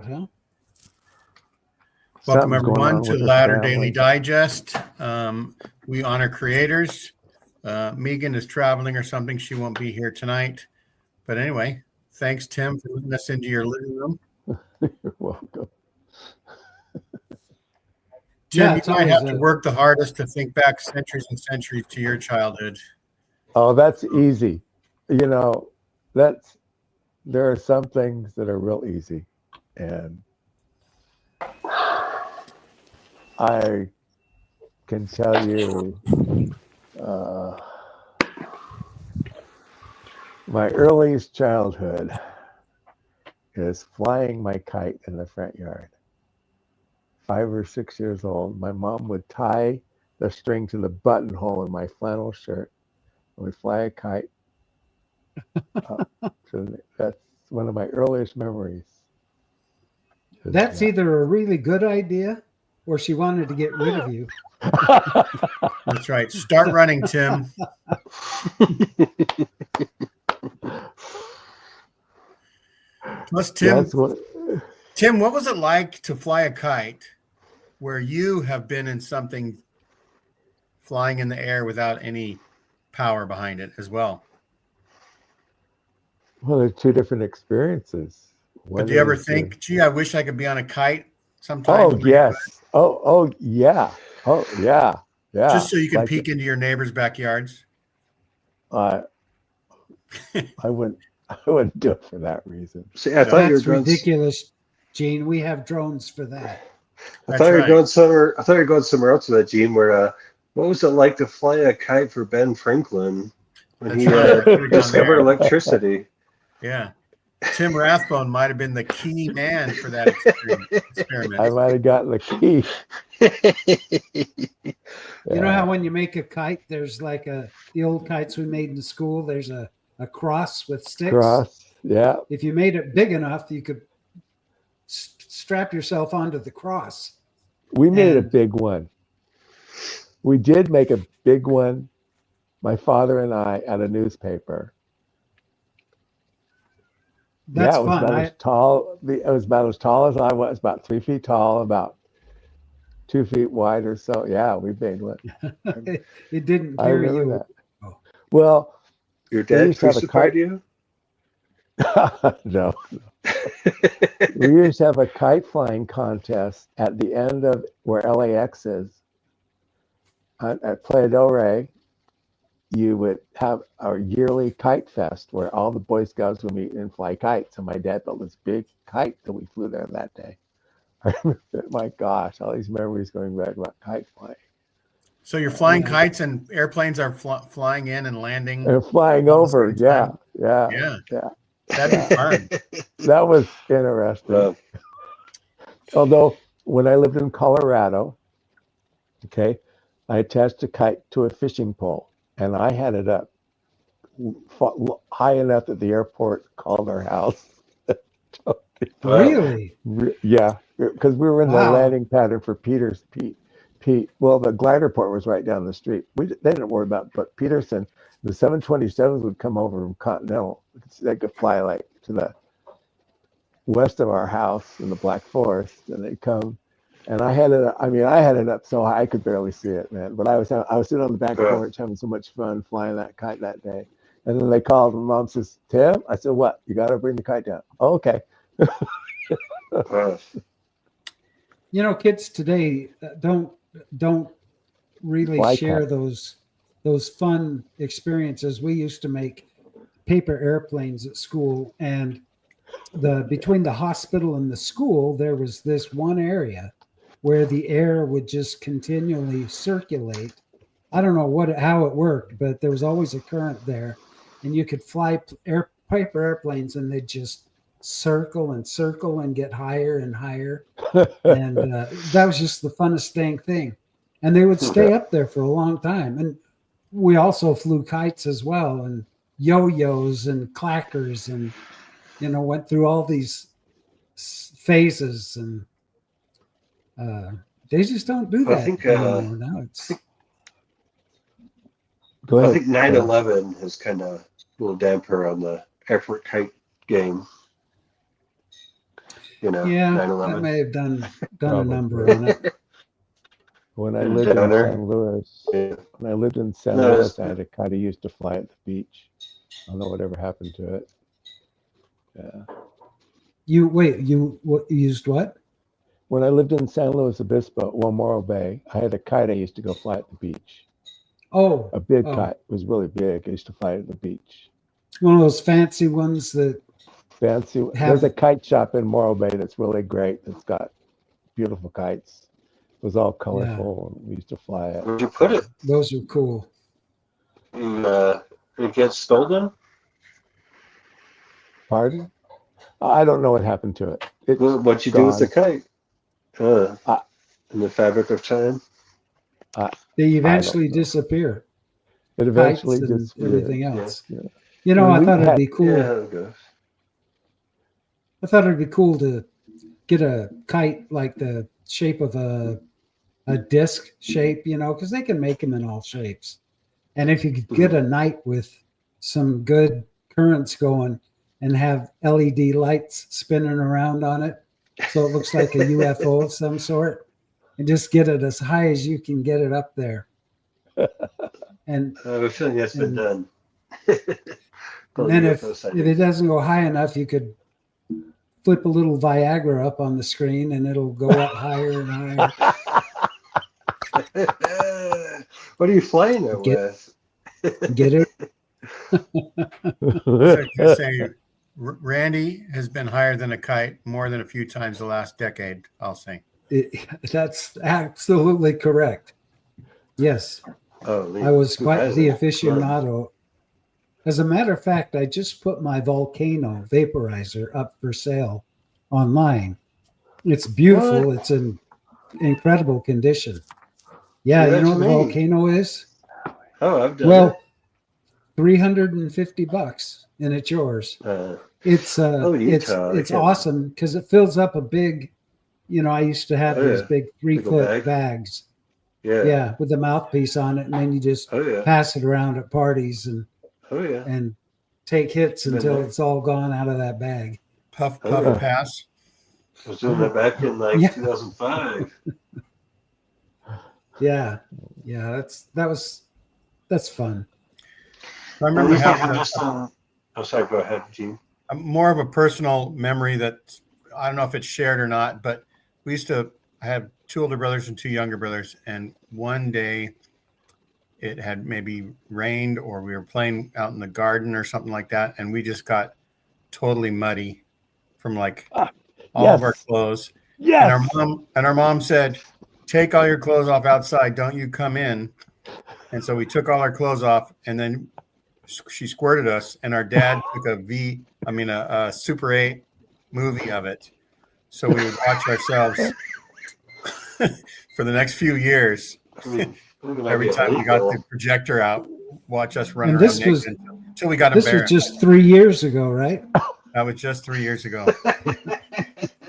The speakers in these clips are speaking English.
huh? Welcome, Something's going everyone, on to with this Ladder family. Daily Digest. We honor creators. Megan is traveling or something. She won't be here tonight. But anyway, thanks, Tim, for letting us into your living room. You're welcome. Tim, it's you might always have to work the hardest to think back centuries and centuries to your childhood. Oh, that's easy. You know, there are some things that are real easy. And I can tell you my earliest childhood is flying my kite in the front yard. 5 or 6 years old, my mom would tie the string to the buttonhole in my flannel shirt, and we'd fly a kite. That's one of my earliest memories. That's either a really good idea or she wanted to get rid of you. That's right. Start running, Tim. Plus, Tim, what was it like to fly a kite where you have been in something flying in the air without any power behind it as well? Well, they're two different experiences. But do you ever think, gee, I wish I could be on a kite sometime? Oh, yes. Oh, yeah. Oh, yeah. Yeah. Just so you can peek into your neighbors' backyards? I wouldn't do it for that reason. See, I thought you were going ridiculous, Gene. We have drones for that. I thought you were going somewhere. I thought you were going somewhere else with that, Gene. Where what was it like to fly a kite for Ben Franklin when he discovered electricity? Yeah, Tim Rathbone might have been the key man for that experiment. I might have gotten the key. You know how when you make a kite, there's like the old kites we made in school. There's a cross with sticks. Cross, yeah. If you made it big enough, you could strap yourself onto the cross. We made a big one. We did make a big one, my father and I, at a newspaper. That's it was fun. about as tall. It was about as tall as I was, about 3 feet tall, about 2 feet wide or so. Yeah, we made one. It didn't I carry remember you. that. Oh. Well, your dad crucified you? No. We used to have a kite flying contest at the end of where LAX is. At Playa del Rey, you would have our yearly kite fest where all the Boy Scouts would meet and fly kites. And my dad built this big kite that we flew there that day. I remember, my gosh, all these memories going back about kite flying. So you're flying kites and airplanes are flying in and landing. And flying over, yeah. That'd be fun. That was interesting. Although when I lived in Colorado, I attached a kite to a fishing pole, and I had it up high enough that the airport called our house. Really? Yeah, because we were in the landing pattern for Pete. Well, the glider port was right down the street. They didn't worry about it, but Peterson, the 727s would come over from Continental. They could fly like to the west of our house in the Black Forest, and they'd come. And I had it up so high I could barely see it, man. But I was sitting on the back porch having so much fun flying that kite that day. And then they called, and Mom says, "Tim," I said, "What? You got to bring the kite down." Oh, okay. You know, kids today don't really share those fun experiences. We used to make paper airplanes at school, and between the hospital and the school, there was this one area where the air would just continually circulate. I don't know how it worked, but there was always a current there, and you could fly paper airplanes, and they'd just circle and circle and get higher and higher. And that was just the funnest dang thing. And they would stay up there for a long time. And we also flew kites as well, and yo-yos and clackers, and went through all these phases, and they just don't do that anymore now. I think 9/11 has kind of a little damper on the airport kite game. Yeah, 9/11. that may have done a Probably. number on it. When I lived in Downer. San Louis, Yeah. when I lived in San No, Luis, it's- I had a kite I used to fly at the beach. I don't know whatever happened to it. Yeah. You used what? When I lived in San Luis Obispo, Morro Bay, I had a kite I used to go fly at the beach. Oh, A big Oh. kite. It was really big. I used to fly at the beach. one of those fancy ones that Fancy. Have- There's a kite shop in Morro Bay that's really great. It's got beautiful kites. It was all colorful, and we used to fly it. Where'd you put it? those are cool. It gets stolen? Pardon? I don't know what happened to it. It's What'd you do with the kite? In the fabric of time? They eventually know. disappear. It eventually Kites and just everything else. Yeah. You know, When I we thought it'd had- be cool. Yeah, it goes. I thought it'd be cool to get a kite like the shape of a disc shape, because they can make them in all shapes. And if you could get a night with some good currents going and have LED lights spinning around on it, so it looks like a UFO of some sort, and just get it as high as you can get it up there. And I have a feeling that's been done. And then if it doesn't go high enough, you could flip a little Viagra up on the screen and it'll go up higher and higher. What are you flying it with? Get it? I say, Randy has been higher than a kite more than a few times the last decade, I'll say. That's absolutely correct. Yes, Oh, I was who quite has the it? aficionado. As a matter of fact, I just put my Volcano vaporizer up for sale online. It's beautiful. What? It's in incredible condition. Yeah, Yeah, you know what that's the me. Volcano is? Oh, I've done Well, $350 and it's yours. it. It's Utah, it's I can't- awesome because it fills up a big, I used to have Oh, these yeah. big Little 3-foot bag. bags. Yeah. Yeah, with the mouthpiece on it, and then you just Oh, yeah. pass it around at parties and Oh, yeah. take hits Been until there. it's all gone out of that bag. Puff, Oh, puff, yeah. pass. I was doing that back in Yeah. 2005. Yeah, that's fun. I remember having Oh, sorry. Go ahead, Gene. more of a personal memory that I don't know if it's shared or not, but I had 2 older brothers and 2 younger brothers. And one day it had maybe rained or we were playing out in the garden or something like that. And we just got totally muddy from all of our clothes. Yes. And our mom said, take all your clothes off outside. Don't you come in. And so we took all our clothes off and then she squirted us and our dad took a Super 8 movie of it. So we would watch ourselves for the next few years. Every time we got the projector out, watch us run And around this naked was- until we got This was embarrassed. just 3 years ago, right? That was just 3 years ago.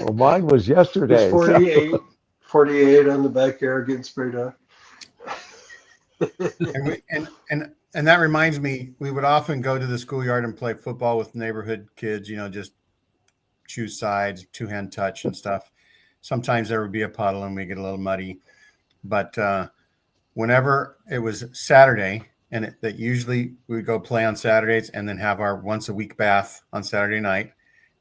Well, mine was yesterday. It's 48 on the backyard getting sprayed on. And that reminds me, we would often go to the schoolyard and play football with neighborhood kids, just choose sides, 2-hand touch and stuff. Sometimes there would be a puddle and we get a little muddy. But whenever it was Saturday, and that usually we would go play on Saturdays and then have our once a week bath on Saturday night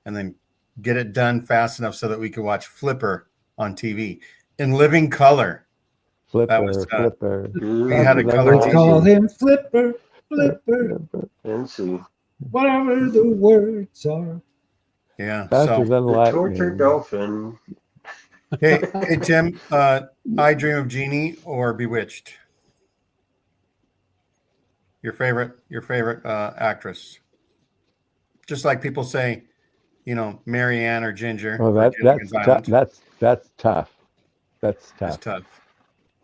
and then get it done fast enough so that we could watch Flipper on TV in living color. Flipper. We had a color Let's TV. call him Flipper, And see. whatever the words are. Yeah. Faster So, than The tortured lightning. dolphin. hey, Tim, I Dream of Jeannie or Bewitched? Your favorite actress? Just like people say, Mary Ann or Ginger. Oh, or that's Gilligan's Island. that's tough. That's That's tough.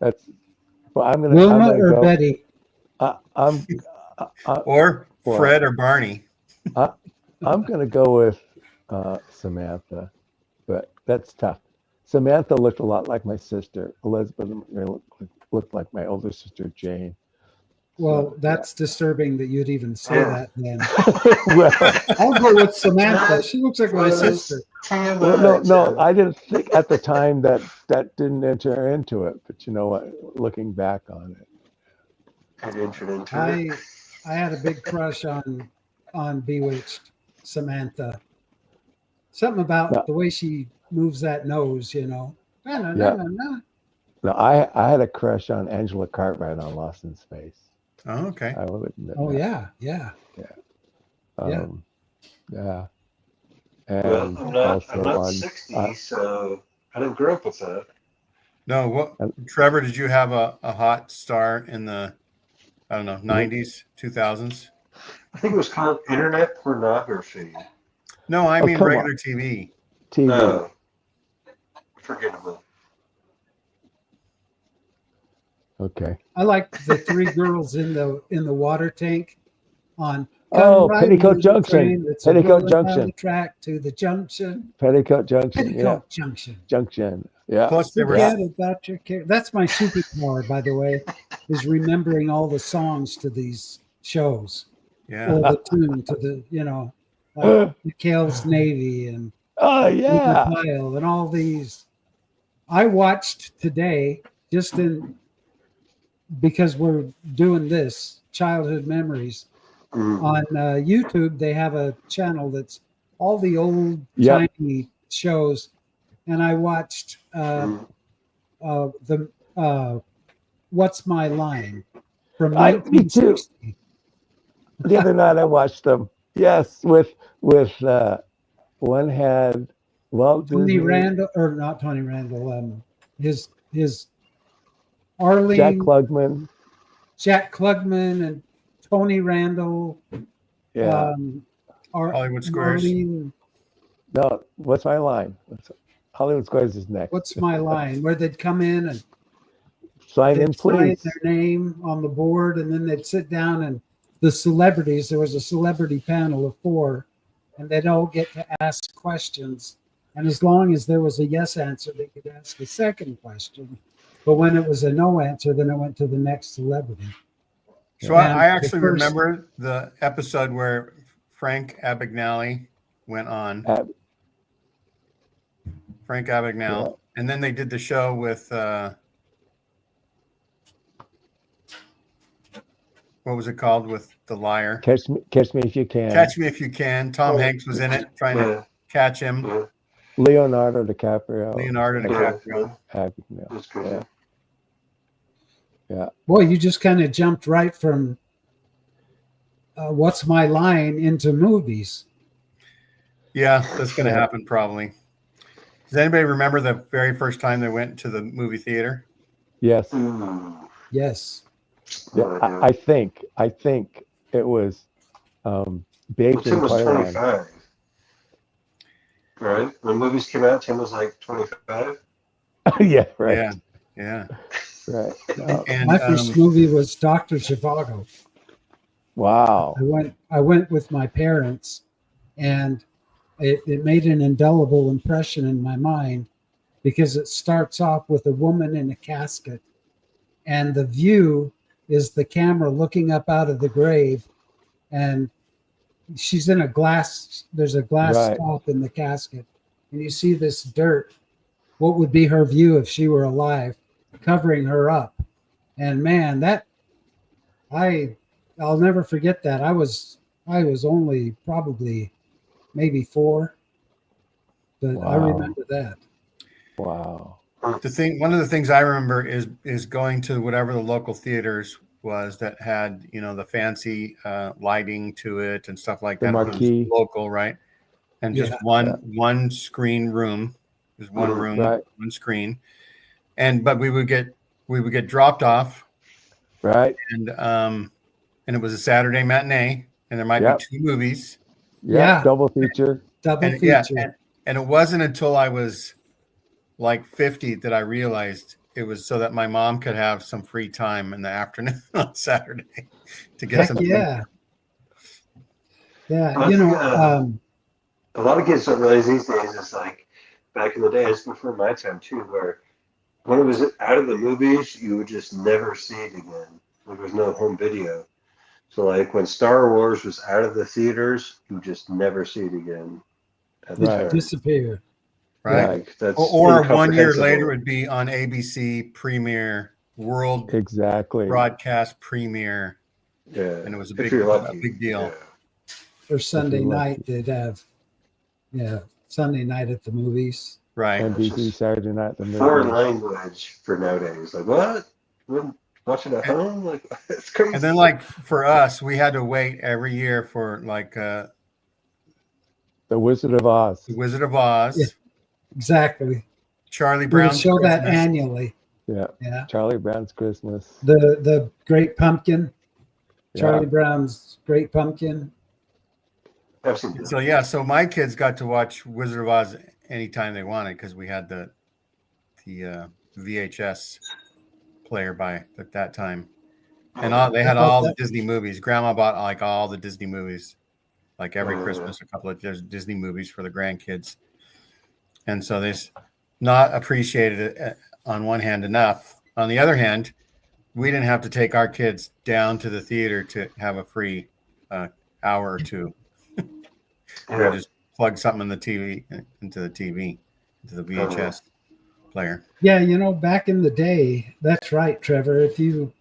tough. Well, I'm Wilma gonna or go. Betty? I'm Or Well- Fred or Barney. I'm gonna go with Samantha, but that's tough. Samantha looked a lot like my sister Elizabeth. Looked like my older sister Jane. Well, that's disturbing that you'd even say Yeah. that. Then Well, I'll go with Samantha. She looks like my sister. no, I didn't think at the time that didn't enter into it. But you know what? Looking back on it, Had entered into I it. I had a big crush on Bewitched Samantha. Something about No. the way she moves that nose, you know. Na, na, Yeah. na, na, na. no, I had a crush on Angela Cartwright on Lost in Space. Oh, okay. I will admit. Oh that. yeah. Yeah. Well, And I'm not also on 60, so I didn't grow up with that. No, what, Trevor? Did you have a hot star in the, I don't know, 90s, 2000s? I think it was called internet pornography. No, I Oh, mean come regular on. TV. TV. No. Forgettable. Okay. I like the three girls in the water tank on. Oh, Come Petticoat riding the Junction. train that's a Petticoat rolling down Junction. the track to the junction. Petticoat Junction. Petticoat Junction. Junction. Yeah. Plus, they were Forget about your care. That's my superpower, by the way, is remembering all the songs to these shows. yeah. Or the tune to the, like McHale's Navy and Oh yeah. Pile and all these. I watched today because we're doing this childhood memories on YouTube. They have a channel that's all the old tiny shows, and I watched the What's My Line from Me too. 1960. The other night I watched them. Yes, with one had Walt Tony Disney, Randall, or not Tony Randall, his Arlene, Jack Klugman. and Tony Randall. Yeah. Hollywood Squares. Arlene, No, What's My Line? Hollywood Squares is next. What's My Line? Where they'd come in and Sign they'd in, sign please. their name on the board, and then they'd sit down and the celebrities. There was a celebrity panel of 4, and they'd all get to ask questions. And as long as there was a yes answer, they could ask a second question. But when it was a no answer, then it went to the next celebrity. So And I actually the first- remember the episode where Frank Abagnale went on. Frank Abagnale. Yeah. And then they did the show with, what was it called, with the liar? Catch me if you can. Catch Me If You Can. Tom Hanks was in it trying to catch him. Yeah. Leonardo DiCaprio. Leonardo DiCaprio. That's crazy. Yeah. Boy, you just kind of jumped right from What's My Line into movies. Yeah, that's going to happen probably. Does anybody remember the very first time they went to the movie theater? Yes. Yes. Yeah, I think it was baked Tim in was Thailand. 25. Right? When movies came out, Tim was like 25. Yeah, right. Yeah. Right. And My first movie was Dr. Zhivago. Wow. I went with my parents, and it made an indelible impression in my mind because it starts off with a woman in a casket, and the view is the camera looking up out of the grave, and she's in a glass. There's a glass top in the casket, and you see this dirt. What would be her view if she were alive, covering her up? And man, I'll never forget that. I was only probably maybe 4, but I remember that. Wow. One of the things I remember is going to whatever the local theaters was that had, the fancy lighting to it and stuff like that. The marquee. Local, right? And just one screen room. There's one room, one screen. But we would get dropped off. Right. And it was a Saturday matinee, and there might be 2 movies. Yeah. Double feature. Feature. And it wasn't until I was like 50 that I realized it was so that my mom could have some free time in the afternoon on Saturday to get some. Yeah. Yeah. A lot of kids don't realize these days it's like back in the day, it's before my time too, where when it was out of the movies, you would just never see it again. There was no home video. So like when Star Wars was out of the theaters, you just never see it again. At the Right. time. Disappear. Right. Like, that's Or 1 year incomprehensible. later, it would be on ABC Premiere, World Exactly. Broadcast Premiere. Yeah. And it was a If big, you're a lucky. big deal. Yeah. Or Sunday you're lucky. night, they'd have, Sunday night at the movies. Right. NBC Saturday Night. The Foreign movie. language for nowadays. Like, what? Wouldn't watch it at home? Like, it's crazy. And then, like, for us, we had to wait every year for, like, The Wizard of Oz. The Wizard of Oz, Yeah. Exactly. Charlie We would Brown's show that Christmas. annually. Yeah. Yeah. Charlie Brown's Christmas. The Great Pumpkin. Yeah. Charlie Brown's Great Pumpkin. Absolutely. So yeah, so my kids got to watch Wizard of Oz anytime they wanted because we had the VHS player by at that time, and they had all the Disney movies. Grandma bought like all the Disney movies, like every Christmas, a couple of Disney movies for the grandkids, and so they not appreciated it on one hand enough. On the other hand, we didn't have to take our kids down to the theater to have a free hour or two. We just plug something in the TV into the VHS player. Yeah, back in the day, that's right, Trevor. If you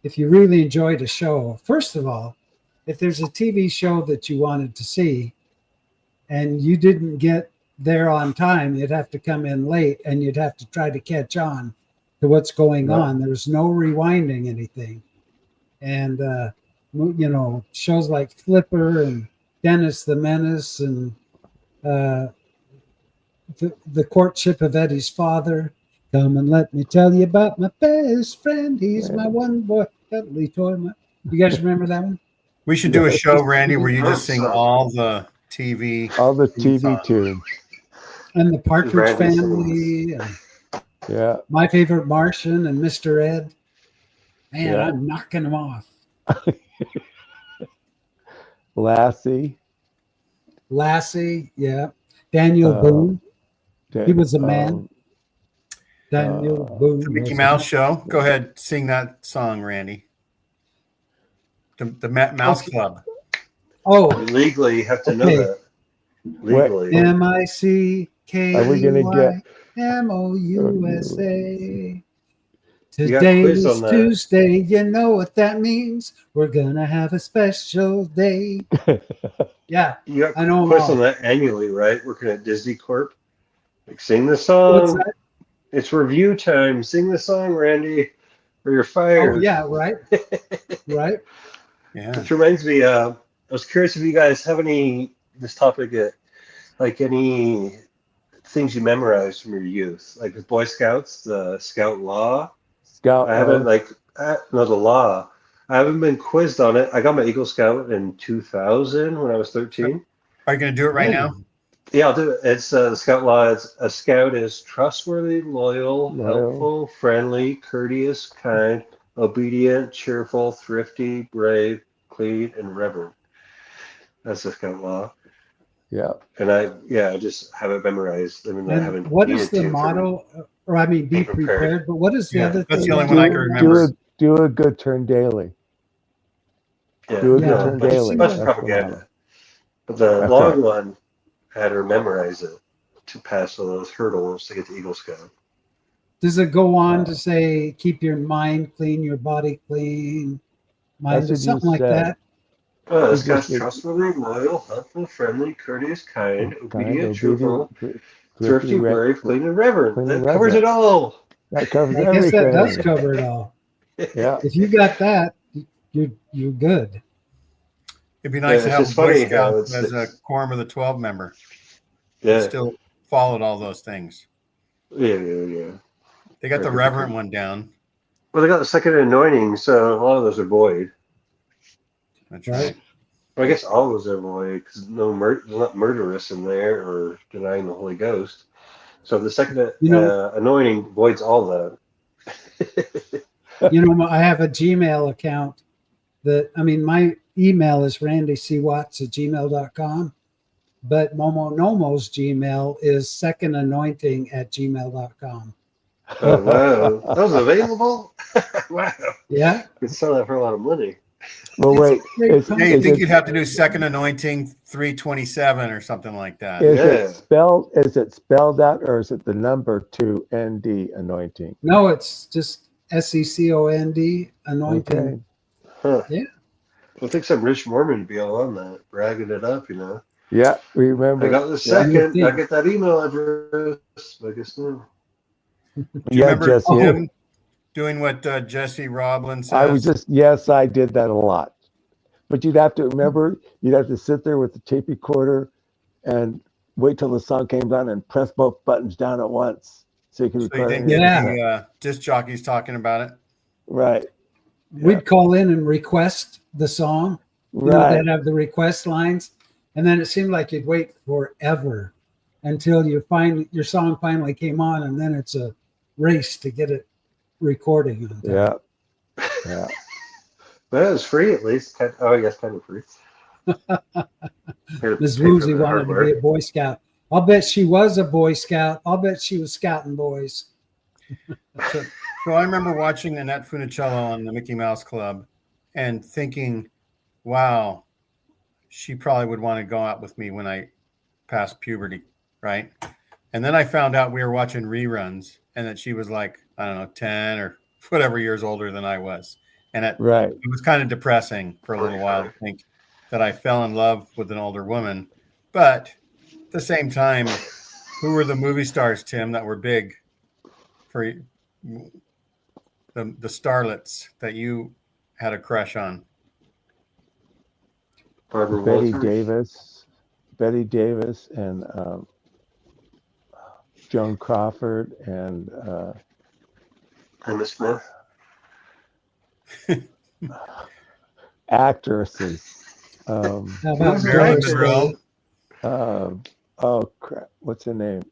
really enjoyed a show, first of all, if there's a TV show that you wanted to see and you didn't get there on time, you'd have to come in late and you'd have to try to catch on to what's going on. There's no rewinding anything. And shows like Flipper and Dennis the Menace and the Courtship of Eddie's Father. Come and let me tell you about my best friend. He's my one boy, cuddly toy. You guys remember that one? We should do a show, Randy, where you just sing all the TV TV tunes. And the Partridge Family. And Yeah. My Favorite Martian and Mr. Ed. Man, I'm knocking them off. Lassie, yeah. Daniel Boone. He was a man. Daniel Boone. The Mickey Mouse Show. Go ahead, sing that song, Randy. The Mouse Club. Oh, legally, you have to know that. Legally. MICKYMOUSA. Today is Tuesday. You know what that means. We're gonna have a special day. Yeah, you got I know. Quiz on that annually, right? Working at Disney Corp. Like, sing the song. It's review time. Sing the song, Randy, or you're fired. Oh yeah, right. Right. Yeah. Which reminds me, I was curious if you guys have this topic, like any things you memorized from your youth, like with Boy Scouts, the Scout Law. I haven't the law. I haven't been quizzed on it. I got my Eagle Scout in 2000 when I was 13. Are you going to do it right now? Yeah, I'll do it. It's the Scout Law. A scout is trustworthy, loyal, helpful, friendly, courteous, kind, obedient, cheerful, thrifty, brave, clean, and reverent. That's the Scout Law. Yeah. And I just have it memorized. I mean, I haven't. What is the motto? Or I mean, be prepared. But what is the other thing? That's the only one I can remember. Do a good turn daily. Yeah, do a good turn daily. That's propaganda. But the long one, I had to memorize it to pass all those hurdles to get the Eagle Scout. Does it go on to say, keep your mind clean, your body clean, something like that? The Scout's trustworthy, loyal, helpful, friendly, courteous, kind, obedient, truthful, thrifty, brave, clean, and reverent. That covers it all. That covers everything. I guess that does cover it all. Yeah. If you got that, you're good. It'd be nice to have a Boy Scout as a Quorum of the 12 member. Yeah. Still followed all those things. Yeah. They got the reverent one down. Well, they got the second anointing, so a lot of those are void. That's right. Well, I guess all of those are void because not murderous in there or denying the Holy Ghost. So the second anointing voids all that. I have a Gmail account my email is randycwatts@gmail.com, but Momo Nomo's Gmail is secondanointing@gmail.com. Oh, wow. That was available? Wow. Yeah. You could sell that for a lot of money. Well, wait. Is, Yeah, you is think it, you'd have to do second anointing 327 or something like that. is Yeah. it spelled? Is it spelled out, or is it the number 2 ND anointing? No, it's just SECOND anointing. Okay. Huh. Yeah. I think some rich Mormon would be all on that, bragging it up, you know. Yeah, remember. I got the you second. think. I get that email address. I guess no. Do you Yeah, remember Jesse. him doing what Jesse Roblin says? I was just, yes, I did that a lot. But you'd have to remember, you'd have to sit there with the tape recorder and wait till the song came down and press both buttons down at once so you could So you record didn't it. get Yeah. the disc jockeys talking about it. Right, We'd call in and request the song. You know, right. they'd have the request lines, and then it seemed like you'd wait forever until your song finally came on, and then it's a race to get it recording. On time. Yeah, yeah. But it was free at least. I guess kind of free. Miss Woozy wanted to be a Boy Scout. I'll bet she was a Boy Scout. I'll bet she was scouting boys. So I remember watching Annette Funicello on the Mickey Mouse Club and thinking, wow, she probably would want to go out with me when I passed puberty, right? And then I found out we were watching reruns and that she was like, I don't know, 10 or whatever years older than I was. And it was kind of depressing for a little while to think that I fell in love with an older woman. But at the same time, who were the movie stars, Tim, that were big for the starlets that you had a crush on? Barbara Betty Walters. Davis and Joan Crawford and Emma Smith. actresses. How about Marilyn Doris Monroe. Day? Oh crap! What's her name?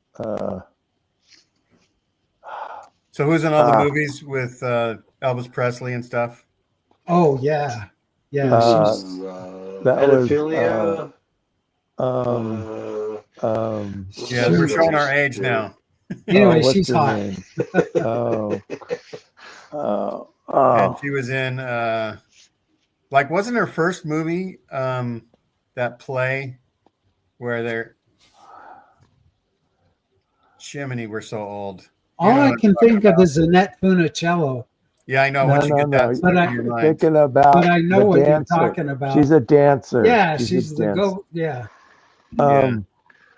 So who's in all the movies with Elvis Presley and stuff? Oh yeah, yeah. That was Pedophilia. Yeah, we're showing our age now. Anyway, what's she's her hot. name? And she was in like, wasn't her first movie that play where they're Jiminy, we're so old. All I can think of is Annette Funicello. Yeah, I know. Once you get that But in your mind. Thinking about, But I know the what you're dancer. talking about. She's a dancer. Yeah, a she's the dancer. go. Yeah, Yeah.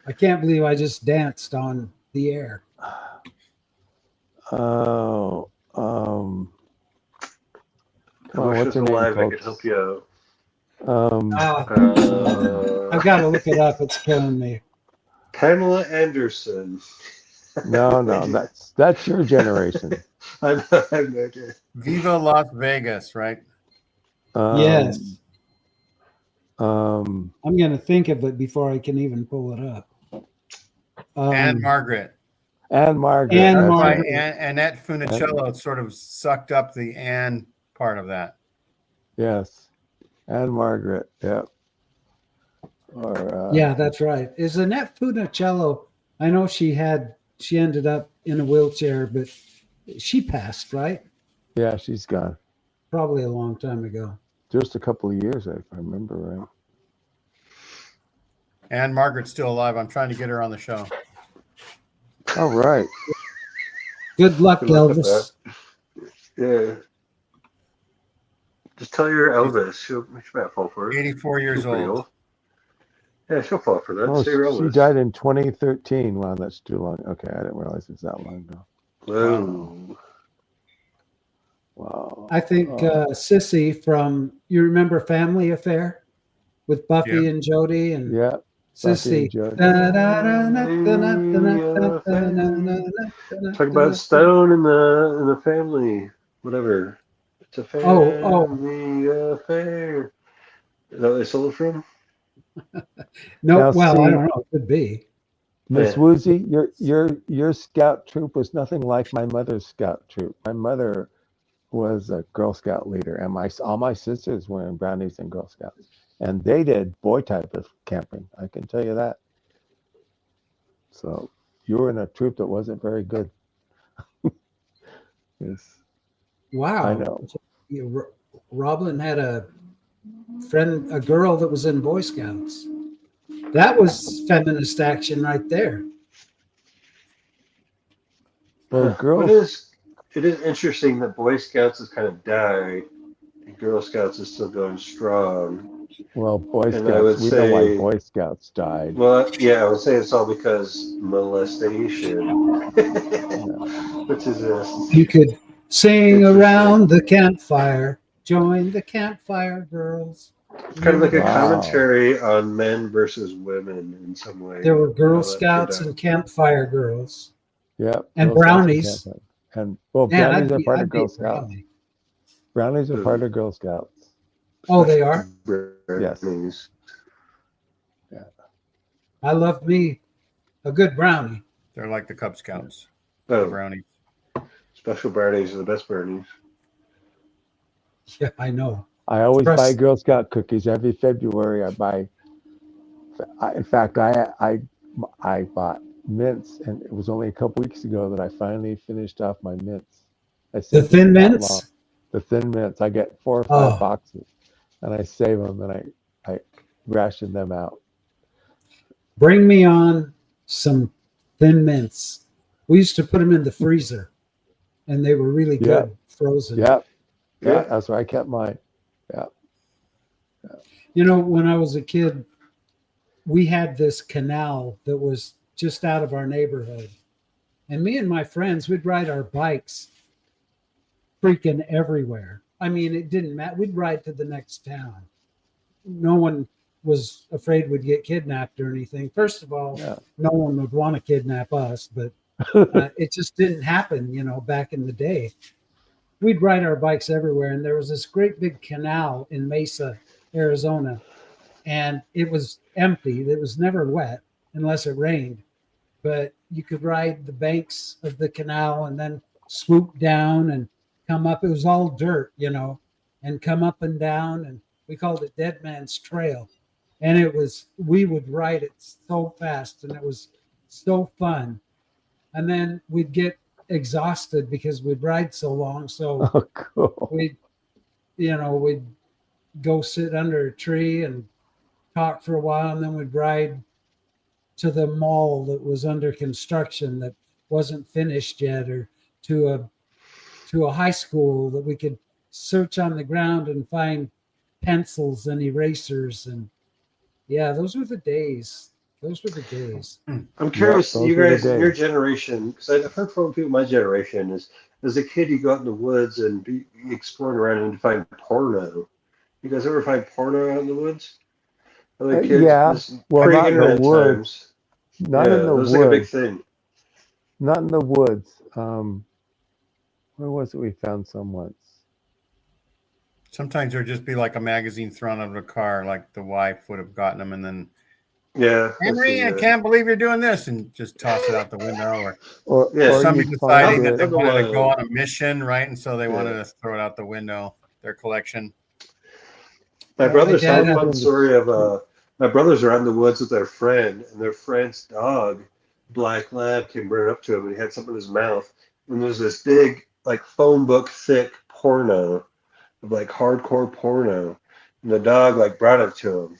I can't believe I just danced on the air. Oh, I wish it was what's her name, alive. I could folks? help you out. I've got to look it up. It's killing me. Pamela Anderson. No, that's your generation. I have no idea. Viva Las Vegas, right? Yes. Um, I'm going to think of it before I can even pull it up. And Margaret. Anne Margaret. Anne that's Right. Margaret. Annette Funicello sort of sucked up the Anne part of that. Yes. Anne Margaret. Yeah. Or, Yeah, that's right. Is Annette Funicello? I know she ended up in a wheelchair, but she passed, right? Yeah, she's gone. Probably a long time ago. Just a couple of years, if I remember right. Anne Margaret's still alive. I'm trying to get her on the show. All right. Good luck, Good luck with Elvis. Yeah. Just tell your Elvis. She might fall for it. 84 years She's pretty old. Yeah, she'll fall for that. Oh, Say your she Elvis. died in 2013. Wow, that's too long. Okay, I didn't realize it's that long ago. Whoa. Wow. I think Sissy from, you remember Family Affair with Buffy and Jody and Yeah. Sissy. Talk about Stone in the family. Whatever. It's a family affair. Is that what they sold it from? No, Now, well, see- I don't know. It could be. Miss Yeah. Woozy, your scout troop was nothing like my mother's scout troop. My mother was a Girl Scout leader, and all my sisters were in Brownies and Girl Scouts, and they did boy type of camping. I can tell you that. So you were in a troop that wasn't very good. Yes. Wow. I know. Roblin had a girl that was in Boy Scouts. That was feminist action right there. Well, But girls. it is interesting that Boy Scouts has kind of died and Girl Scouts is still going strong. Well, Boy And I would Scouts. We know why say, Boy Scouts died. well, yeah, I would say it's all because molestation, which is You could sing interesting. around the campfire, join the campfire girls. It's kind of like a Wow. commentary on men versus women in some way. There were Girl How that Scouts could and campfire girls. Yep. And Girl Scouts brownies. campfire. And well, Man, brownies are part I'd of be Girl a Scouts. brownie. Brownies are part of Girl Scouts. Oh, they are? Yes. brownies. I love me a good brownie. They're like the Cub Scouts, Oh, brownies. special brownies are the best brownies. Yeah, I know. I always Trust- buy Girl Scout cookies every February. In fact, I bought mints, and it was only a couple weeks ago that I finally finished off my mints. I The saved Thin them that Mints? long. The Thin Mints. I get 4 or 5 Oh. boxes, and I save them, and I ration them out. Bring me on some Thin Mints. We used to put them in the freezer, and they were really good frozen. Yep. Yeah, Yeah. that's where I kept mine. You know, when I was a kid, we had this canal that was just out of our neighborhood. And me and my friends, we'd ride our bikes freaking everywhere. I mean, it didn't matter. We'd ride to the next town. No one was afraid we'd get kidnapped or anything. First of all, Yeah. no one would want to kidnap us, but it just didn't happen, you know, back in the day. We'd ride our bikes everywhere. And there was this great big canal in Mesa, Arizona, and it was empty. It was never wet unless it rained, but you could ride the banks of the canal and then swoop down and come up. It was all dirt, you know, and come up and down. And we called it Dead Man's Trail. And we would ride it so fast, and it was so fun. And then we'd get exhausted because we'd ride so long. So Oh, cool. we'd go sit under a tree and talk for a while, and then we'd ride to the mall that was under construction that wasn't finished yet, or to a high school that we could search on the ground and find pencils and erasers. And yeah, those were the days. I'm curious, those you were the guys, your days. generation, because I've heard from people my generation is, as a kid, you go out in the woods and be exploring around and find porno. You guys ever find porno out in the woods? Other kids, yeah. this Well, not in the pre-internet woods. times. Not Yeah, in the it was woods. like a big thing. Not in the woods. Where was it we found some once? Sometimes there'd just be like a magazine thrown out of a car, like the wife would have gotten them, and then Yeah. Henry, I can't believe you're doing this, and just toss it out the window. Or Yeah, or Somebody you'd deciding find that they it- wanted to go on a mission, right? And so they Yeah. wanted to throw it out the window, their collection. My brothers dad had had one story of my brothers are out in the woods with their friend, and their friend's dog, black lab, came running up to him, and he had something in his mouth, and there's this big, like phone book thick porno, of like hardcore porno, and the dog like brought it to him.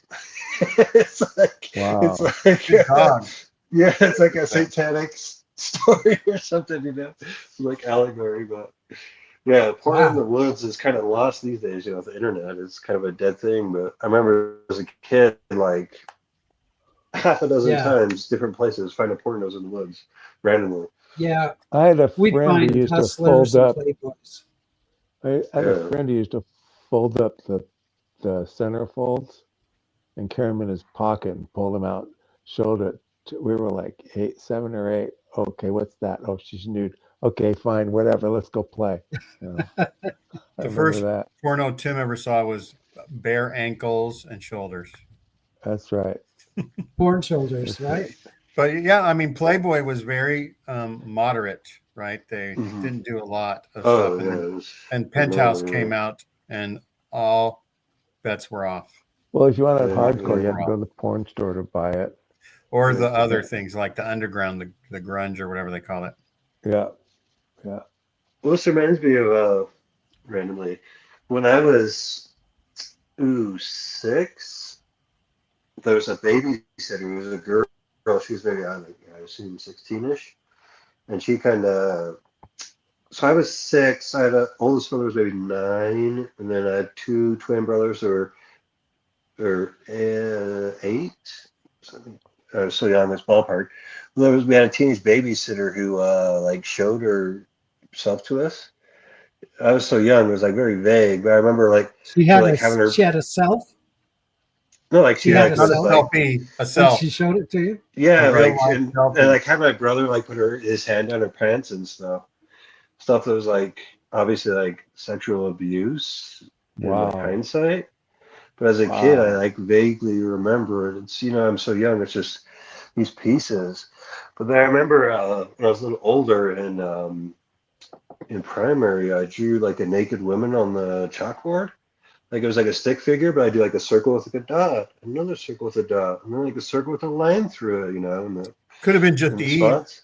It's like Wow. it's like Dog. yeah, it's like a satanic story or something, you know, like allegory, but. Yeah, porn in the woods is kind of lost these days. You know, with the internet, it's kind of a dead thing. But I remember as a kid, like half a dozen times, different places finding pornos in the woods randomly. Yeah, I had a we'd friend find who used to hustlers fold up. and playboys. I had a Yeah. friend who used to fold up the center folds and carry them in his pocket and pull them out. Showed it. We were like 7 or 8. Okay, what's that? Oh, she's nude. Okay, fine, whatever. Let's go play. You know, I remember first- that. Porno Tim ever saw was bare ankles and shoulders. That's right. Porn shoulders, right? But yeah, I mean, Playboy was very moderate, right? They Mhm. didn't do a lot of Oh stuff. yeah, And, it was, and Penthouse Yeah. came out, and all bets were off. Well, if you wanted Yeah, hardcore, you had to yeah. go to the porn store to buy it. Or Yeah. the other things like the underground, the grunge or whatever they call it. Yeah, yeah. Well, this reminds me of randomly when I was 6. There was a babysitter. It was a girl. She was maybe I assume 16ish, and she kind of. So I was 6. I had an oldest brother was maybe 9, and then I had 2 twin brothers or 8. Something. I was so young, this ballpark. We had a teenage babysitter who like showed herself to us. I was so young; it was like very vague. But I remember like She had like having her. she had a self. No, like She she had had a Not a self. selfie, a And self. she showed it to you. yeah, A real like life and selfie. like having my brother like put his hand down her pants and stuff that was like obviously like sexual abuse in like Wow. hindsight. But as a kid, I like vaguely remember it. It's I'm so young. It's just these pieces. But then I remember when I was a little older and in primary, I drew like a naked woman on the chalkboard. Like it was like a stick figure, but I do like a circle with like a dot, another circle with a dot, and then like a circle with a line through it, and Could have been just the Eve. spots.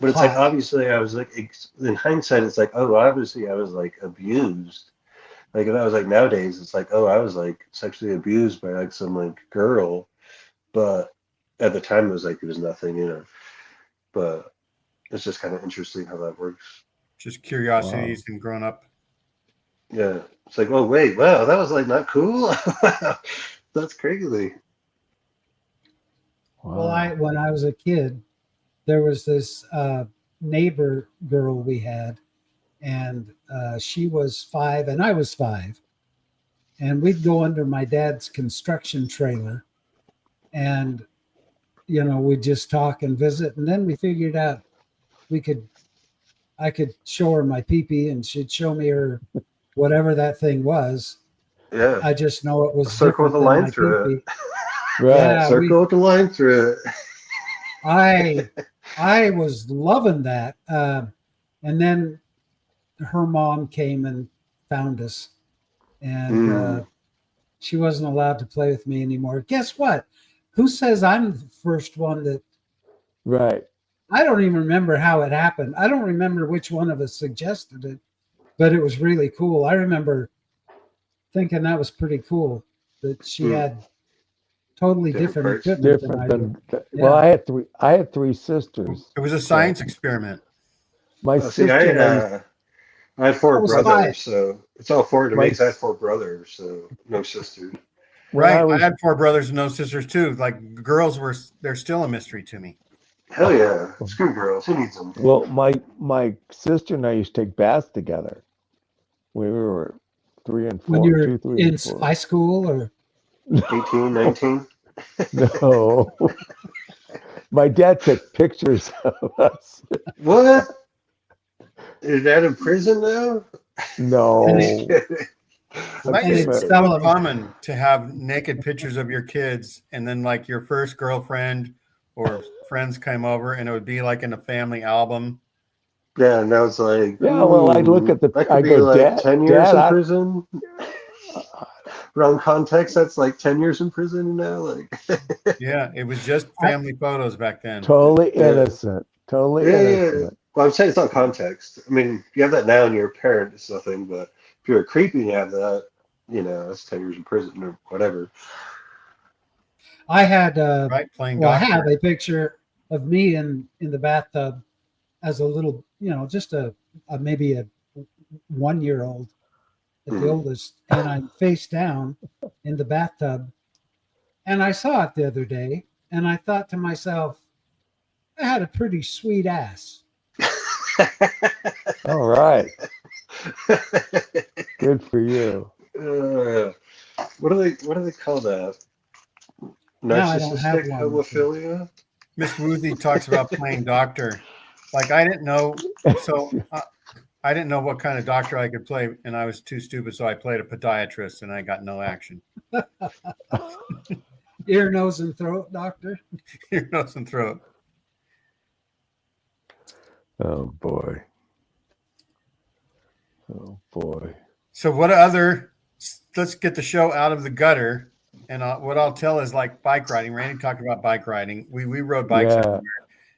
But it's like Hot. obviously I was like in hindsight, it's like obviously I was like abused. Like if that was like nowadays, it's like I was like sexually abused by like some like girl, but at the time it was nothing. But it's just kind of interesting how that works. Just curiosities and grown up. Yeah, it's like wait, wow, that was like not cool. That's crazy. Well, when I was a kid, there was this neighbor girl we had, and she was 5 and I was 5, and we'd go under my dad's construction trailer, and we'd just talk and visit, and then we figured out I could show her my pee-pee, and she'd show me her whatever that thing was. Yeah, I just know it was a circle with a line through it. Right. Yeah, Circle with a line through it. I was loving that, and then her mom came and found us, and she wasn't allowed to play with me anymore. Guess what? Who says I'm the first one that? Right. I don't even remember how it happened. I don't remember which one of us suggested it, but it was really cool. I remember thinking that was pretty cool that she had totally different equipment than I did. Well, I had 3 sisters. It was a science experiment. My sister. I had 4 brothers, 5. so it's all 4 to me. I had 4 brothers, so no sisters. Right. I had 4 brothers and no sisters too. Like girls they're still a mystery to me. Hell yeah. Screw girls. Who needs them? Well, my sister and I used to take baths together. We were 3 and 4. When you were 2, 3, in and 4. high school or 18, 19? No. My dad took pictures of us. What? Is that in prison now? No. It's Tell so them. common to have naked pictures of your kids, and then like your first girlfriend or friends came over, and it would be like in a family album. Yeah, and now it's like, Yeah, well, I'd look at that could be go, like Dad, 10 years in Dad, prison. Wrong context, that's like 10 years in prison now. Like, Yeah, it was just family photos back then. totally innocent. Totally innocent. Well, I'm saying it's not context. I mean, if you have that now and you're a parent, it's nothing. But if you're a creepy and you have that, that's 10 years in prison or whatever. I had Right, playing I doctor. have a picture of me in the bathtub as a little, just a maybe a 1-year-old at the oldest, and I'm face down in the bathtub, and I saw it the other day, and I thought to myself, I had a pretty sweet ass. All right. Good for you. What do they call that? Now I don't have Narcissistic one. homophilia? Miss Woozy talks about playing doctor. Like I didn't know, so I didn't know what kind of doctor I could play, and I was too stupid, so I played a podiatrist, and I got no action. Ear, nose, and throat doctor. Ear, nose, and throat. Oh boy. Oh boy. So what other? Let's get the show out of the gutter, and what I'll tell is like bike riding. Randy talked about bike riding. We rode bikes Yeah,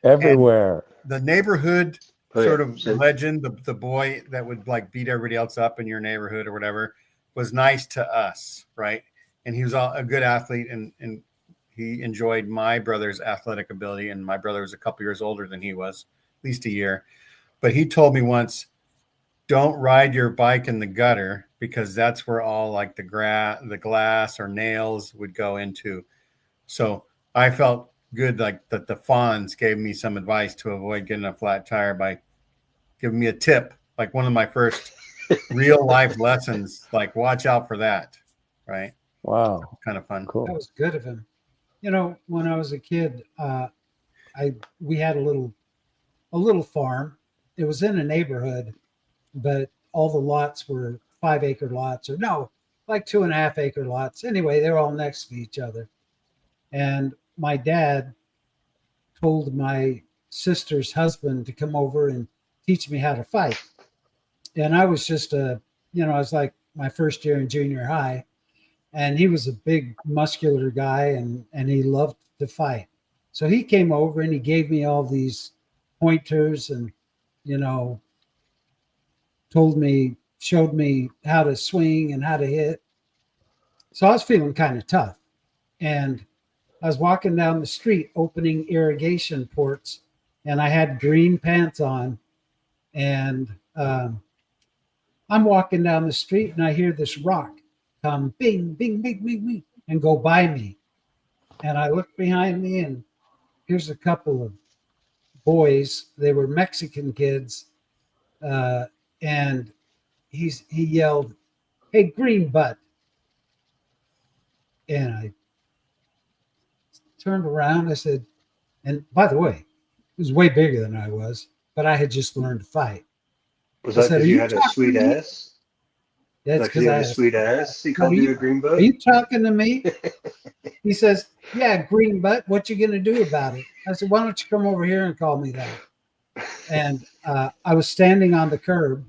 everywhere. the neighborhood sort of legend, the boy that would like beat everybody else up in your neighborhood or whatever, was nice to us, right? And he was a good athlete, and he enjoyed my brother's athletic ability. And my brother was a couple years older than he was, at least a year. But he told me once, don't ride your bike in the gutter, because that's where all like the glass or nails would go into. So I felt good, like that the Fonz gave me some advice to avoid getting a flat tire by giving me a tip, like one of my first real life lessons, like watch out for that. Right. Wow. Kind of fun. Cool. That was good of him. You know, when I was a kid, we had a little farm. It was in a neighborhood, but all the lots were 5-acre lots, or no, like 2.5-acre lots. Anyway, they were all next to each other. And my dad told my sister's husband to come over and teach me how to fight. And I was just I was like my first year in junior high, and he was a big muscular guy, and he loved to fight. So he came over and he gave me all these pointers, and, showed me how to swing and how to hit. So I was feeling kind of tough. And I was walking down the street opening irrigation ports, and I had green pants on, and I'm walking down the street and I hear this rock come bing, bing, bing, bing, bing, and go by me. And I look behind me, and here's a couple of boys. They were Mexican kids. And he yelled, "Hey, green butt." And I turned around. I said, and by the way, he was way bigger than I was, but I had just learned to fight. Was that because you had a sweet ass? That's because I had a sweet ass. He called you a green butt? Are you talking to me? He says, "Yeah, green butt. What you going to do about it?" I said, "Why don't you come over here and call me that?" And I was standing on the curb,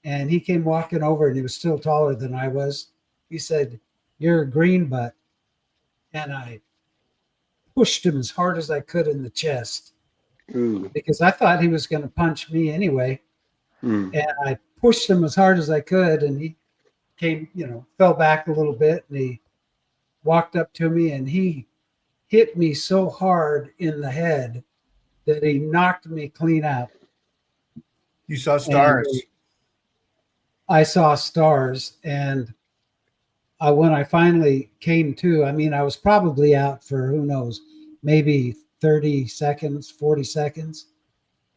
and he came walking over, and he was still taller than I was. He said, "You're a green butt." And I pushed him as hard as I could in the chest. Ooh. Because I thought he was going to punch me anyway. And I pushed him as hard as I could, and he came, fell back a little bit, and he walked up to me, and he hit me so hard in the head that he knocked me clean out. You saw stars. And I saw stars, and when I finally came to, I was probably out for, who knows, maybe 30 seconds, 40 seconds.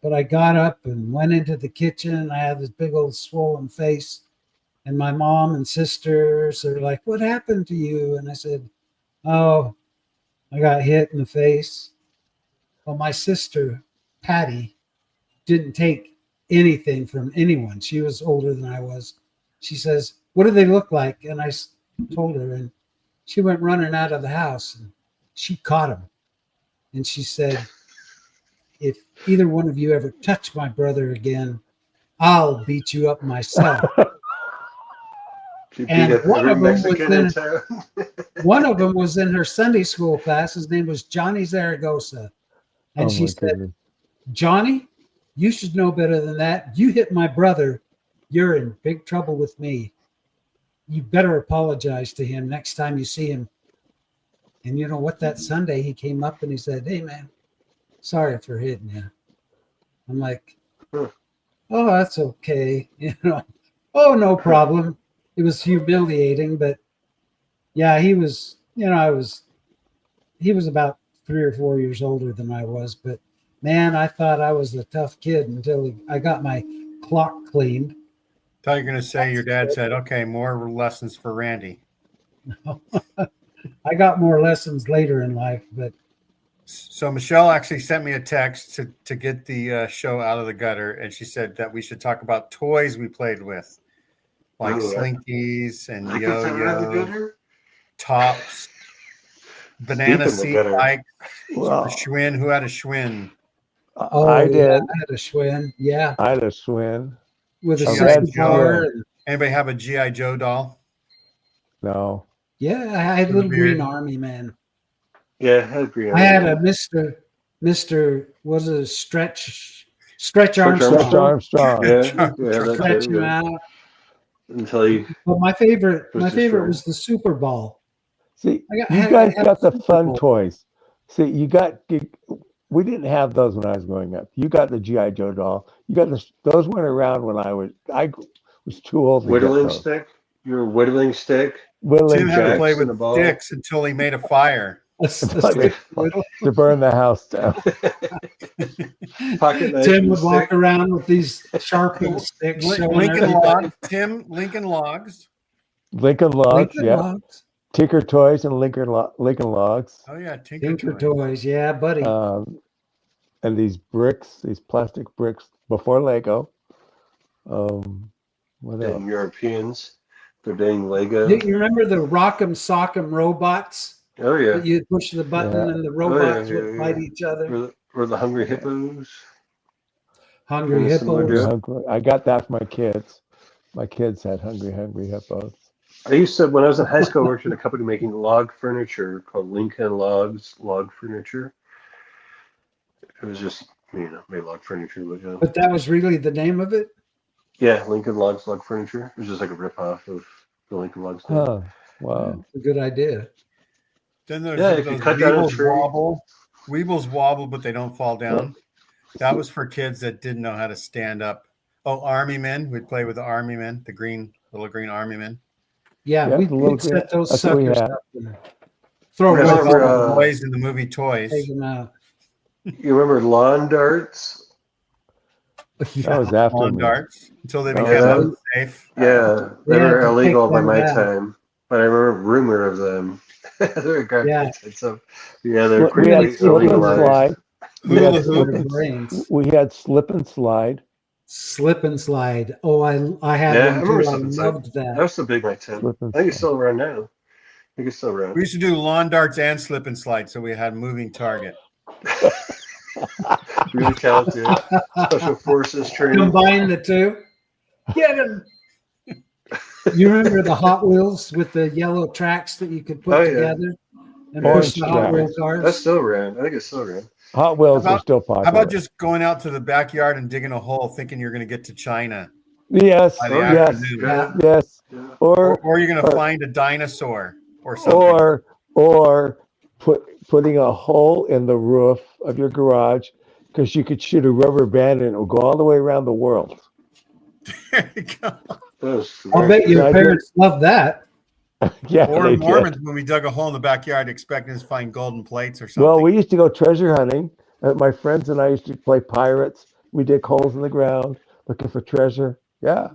But I got up and went into the kitchen. I had this big old swollen face. And my mom and sisters are like, "What happened to you?" And I said, "Oh, I got hit in the face." Well, my sister, Patty, didn't take anything from anyone. She was older than I was. She says, "What do they look like?" And I told her, and she went running out of the house, and she caught him. And she said, "If either one of you ever touch my brother again, I'll beat you up myself." And one of them was in her Sunday school class. His name was Johnny Zaragoza. And she said, "Johnny, you should know better than that. You hit my brother, you're in big trouble with me. You better apologize to him next time you see him." And you know what? That Sunday he came up and he said, "Hey, man, sorry for hitting you." I'm like, "Oh, that's okay." "Oh, no problem." It was humiliating, but yeah, he was, he was about 3 or 4 years older than I was, but man, I thought I was a tough kid until I got my clock cleaned. I thought you were going to say your dad said, "Okay, more lessons for Randy." I got more lessons later in life, but. So Michelle actually sent me a text to get the show out of the gutter, and she said that we should talk about toys we played with, like Slinkies and yo-yo, tops, banana seat bike, Schwinn. Who had a Schwinn? I did. I had a Schwinn. Yeah, I had a Schwinn with a red car. Anybody have a G.I. Joe doll? No. Yeah, I had a little green army man. Yeah, I had a green army. I had a Mr. Was a stretch Stretch Armstrong. Stretch Armstrong. Yeah, that's Stretch it. him Yeah. out. Until he But my favorite was destroyed. was the Super Ball. See, I you guys had got the Super fun Bowl. toys. See, we didn't have those when I was growing up. You got the G.I. Joe doll. You got those went around when I was too old to whittling get those. stick. Your whittling stick. Whittling Tim had to jacks play in with the ball. sticks until he made a fire. A stick whittle. to burn the house down. Pocket knife. Tim and would stick. walk around with these sharpened sticks. showing Lincoln everybody. Logs. Tim, Lincoln Logs. Lincoln Logs, Lincoln yeah. Logs. Tinker Toys and Lincoln Logs. Oh yeah, Tinker Tinker Toys. Toys. Yeah, buddy. And these bricks, these plastic bricks before Lego. What else? And Europeans. They're doing Lego. You remember the Rock'em Sock'em robots? Oh yeah. That you'd push the button Yeah. and the robots yeah, would yeah. fight each other. Or the Hungry Hippos. Hungry Kinda similar Hippos. to- I got that for my kids. My kids had Hungry Hippos. I used to, when I was in high school, I worked in a company making log furniture called Lincoln Logs Log Furniture. It was just, made log furniture. But yeah. But that was really the name of it? Yeah, Lincoln Logs Log Furniture. It was just like a ripoff of the Lincoln Logs. thing. Huh. Wow. That's a good idea. Then there's Yeah, if you cut down a Weebles tree. wobble. Weebles wobble, but they don't fall down. That was for kids that didn't know how to stand up. Oh, Army Men. We'd play with the Army Men, the little green Army Men. Yeah, Yeah, we the little could set those that's what we suckers had. up and throw Yeah, them Like remember, over, all the boys in the movie Toys. take them out. You remember lawn darts? That was after Lawn me. darts until they Oh, became yeah. unsafe. Yeah, they Yeah, were to illegal take by them my down. time. But I remember a rumor of them. They're Yeah. so, yeah, they're We had quickly slip and illegalized. slide. We Hula had, hoop. Their brains. we had slip and slide. Slip and slide. Oh, I had Yeah, I one remember too. I slip and slide. loved That that. was so big my time. Slip and I think it's slide. still around now. I think it's still around. We used to do lawn darts and slip and slide, so we had moving target. Really talented. Special forces training. Combine the two. Get them. You remember the Hot Wheels with the yellow tracks that you could put Oh, yeah. together and Orange push the Hot tracks. Wheel cars? That's still around. I think it's still around. Hot Wheels How are about- still popular. How about just going out to the backyard and digging a hole, thinking you're going to get to China Yes, by the yes, afternoon? Yeah. yes. Yeah. Or you're going to or- find a dinosaur or something. Or putting a hole in the roof of your garage because you could shoot a rubber band and it will go all the way around the world. There you go. That was I'll very- bet your Yeah, I parents love that. Yeah, Or they did. Mormons when we dug a hole in the backyard expecting to find golden plates or something. Well, we used to go treasure hunting. My friends and I used to play pirates. We dig holes in the ground looking for treasure. Yeah.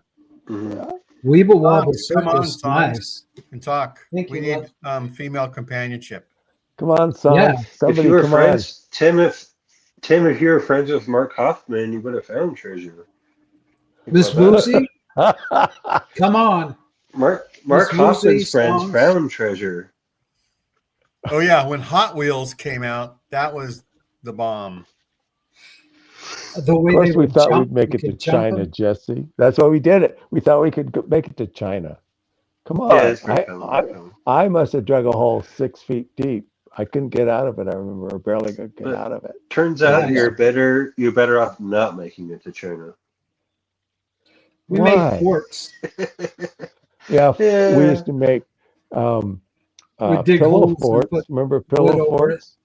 Mhm. Weeble Wobble come on, Circus. son. Nice. And talk. Thank We you, need female companionship. Come on, son. Yeah. If Somebody you were come friends, Tim, if you were friends with Mark Hoffman, you would have found treasure. Think Miss about that. Woozy, on. come on. Mark Miss Hoffman's Lucy's friends songs. found treasure. Oh yeah, when Hot Wheels came out, that was the bomb. The way Of course, they we would thought jump, we'd make you it to could jump China, them. Jesse. That's why we did it. We thought we could make it to China. Come on. Yeah, it's very common. I must have dug a hole 6 feet deep. I couldn't get out of it. I remember I barely could get But- out of it. Turns out Yeah. you're better off not making it to China. We Why? made forts. Yeah, Yeah. we used to make We'd dig pillow holes and forts. put Remember wood pillow over it. forts?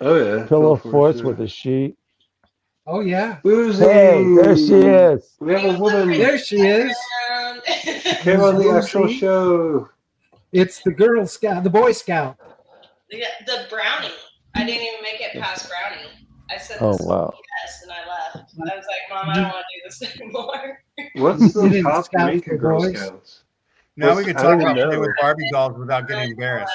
Oh yeah. Pillow Go for it, forts yeah. with a sheet. Oh yeah, Woozy! Hey, there she is. We have a woman. there she is. Came on the Woozy. actual show. It's the Girl Scout, the Boy Scout. The brownie. I didn't even make it past brownie. I said Oh, this wow. yes, and I left. I was like, Mom, I don't want to do this anymore. What's You the didn't top scout rank for of Girl boys? Scouts? Now we can I talk don't about even play know. with Barbie dolls without getting embarrassed.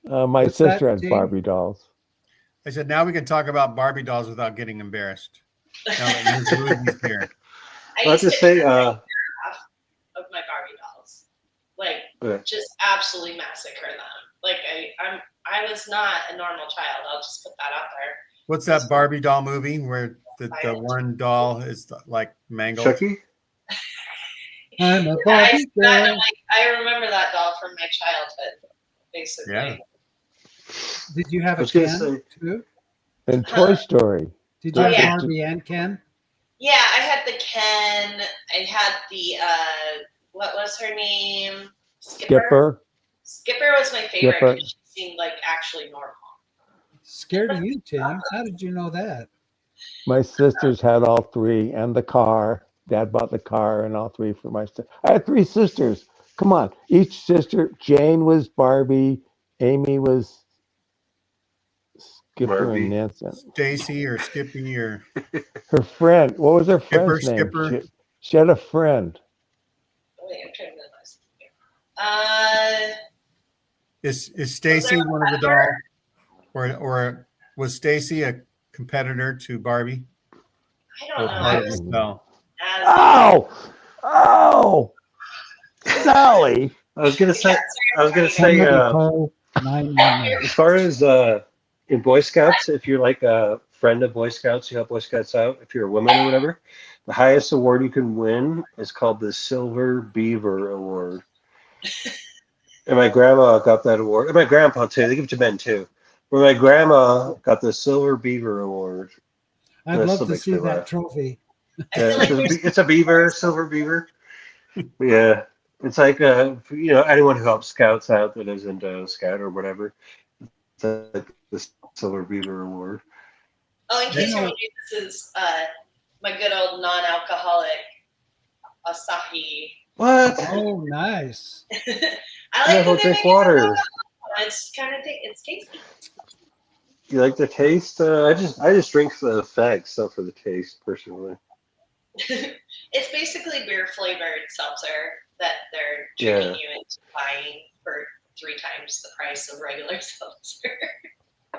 My What's sister that, has Gene? Barbie dolls. I said now we can talk about Barbie dolls without getting embarrassed. Now that Ms. Woozy's here. I Let's used just to say, of my Barbie dolls, like Yeah. just absolutely massacre them. Like I was not a normal child. I'll just put that out there. What's that Barbie doll movie where the one doll is like mangled? Chucky? I'm a I, Barbie that, girl. like, I remember that doll from my childhood, basically. Yeah. Did you have I a was gonna can say- too? And Toy Story. Did you Oh, have yeah. Barbie and Ken? Yeah, I had the Ken. I had the what was her name? Skipper. Skipper was my favorite Skipper. because she seemed like actually normal. Scared of you, Tim. How did you know that? My sisters had all three and the car. Dad bought the car and all three for my sister. I had three sisters. Come on. Each sister, Jane was Barbie, Amy was Skipper Barbie. and Nansen. Stacy or Skippy or Her friend, what was her Skipper, friend's name? Skipper. She had a friend. Wait, I'm trying to realize. Is Stacy Was there one of the dolls, or was Stacy a competitor to Barbie? I don't know. Or I part of was the doll? as Oh, Sally. I was gonna say. Somebody call 911. As far as in Boy Scouts, if you're like a friend of Boy Scouts, you help Boy Scouts out. If you're a woman or whatever, the highest award you can win is called the Silver Beaver Award. And my grandma got that award. And my grandpa too. They give it to men too. But my grandma got the Silver Beaver Award. I'd That love still to makes see me that laugh. trophy. Yeah, it's a beaver, silver beaver. Yeah, it's like anyone who helps scouts out that is into scout or whatever. It's like the Silver Beaver Award. Oh, in case you're wondering, this is my good old non-alcoholic Asahi. What? Oh, nice. I You like might as well that drink water. It's kind of it's tasty. You like the taste? I just drink the effects, not for the taste, personally. It's basically beer flavored seltzer that they're Yeah. tricking you into buying for 3 times the price of regular seltzer.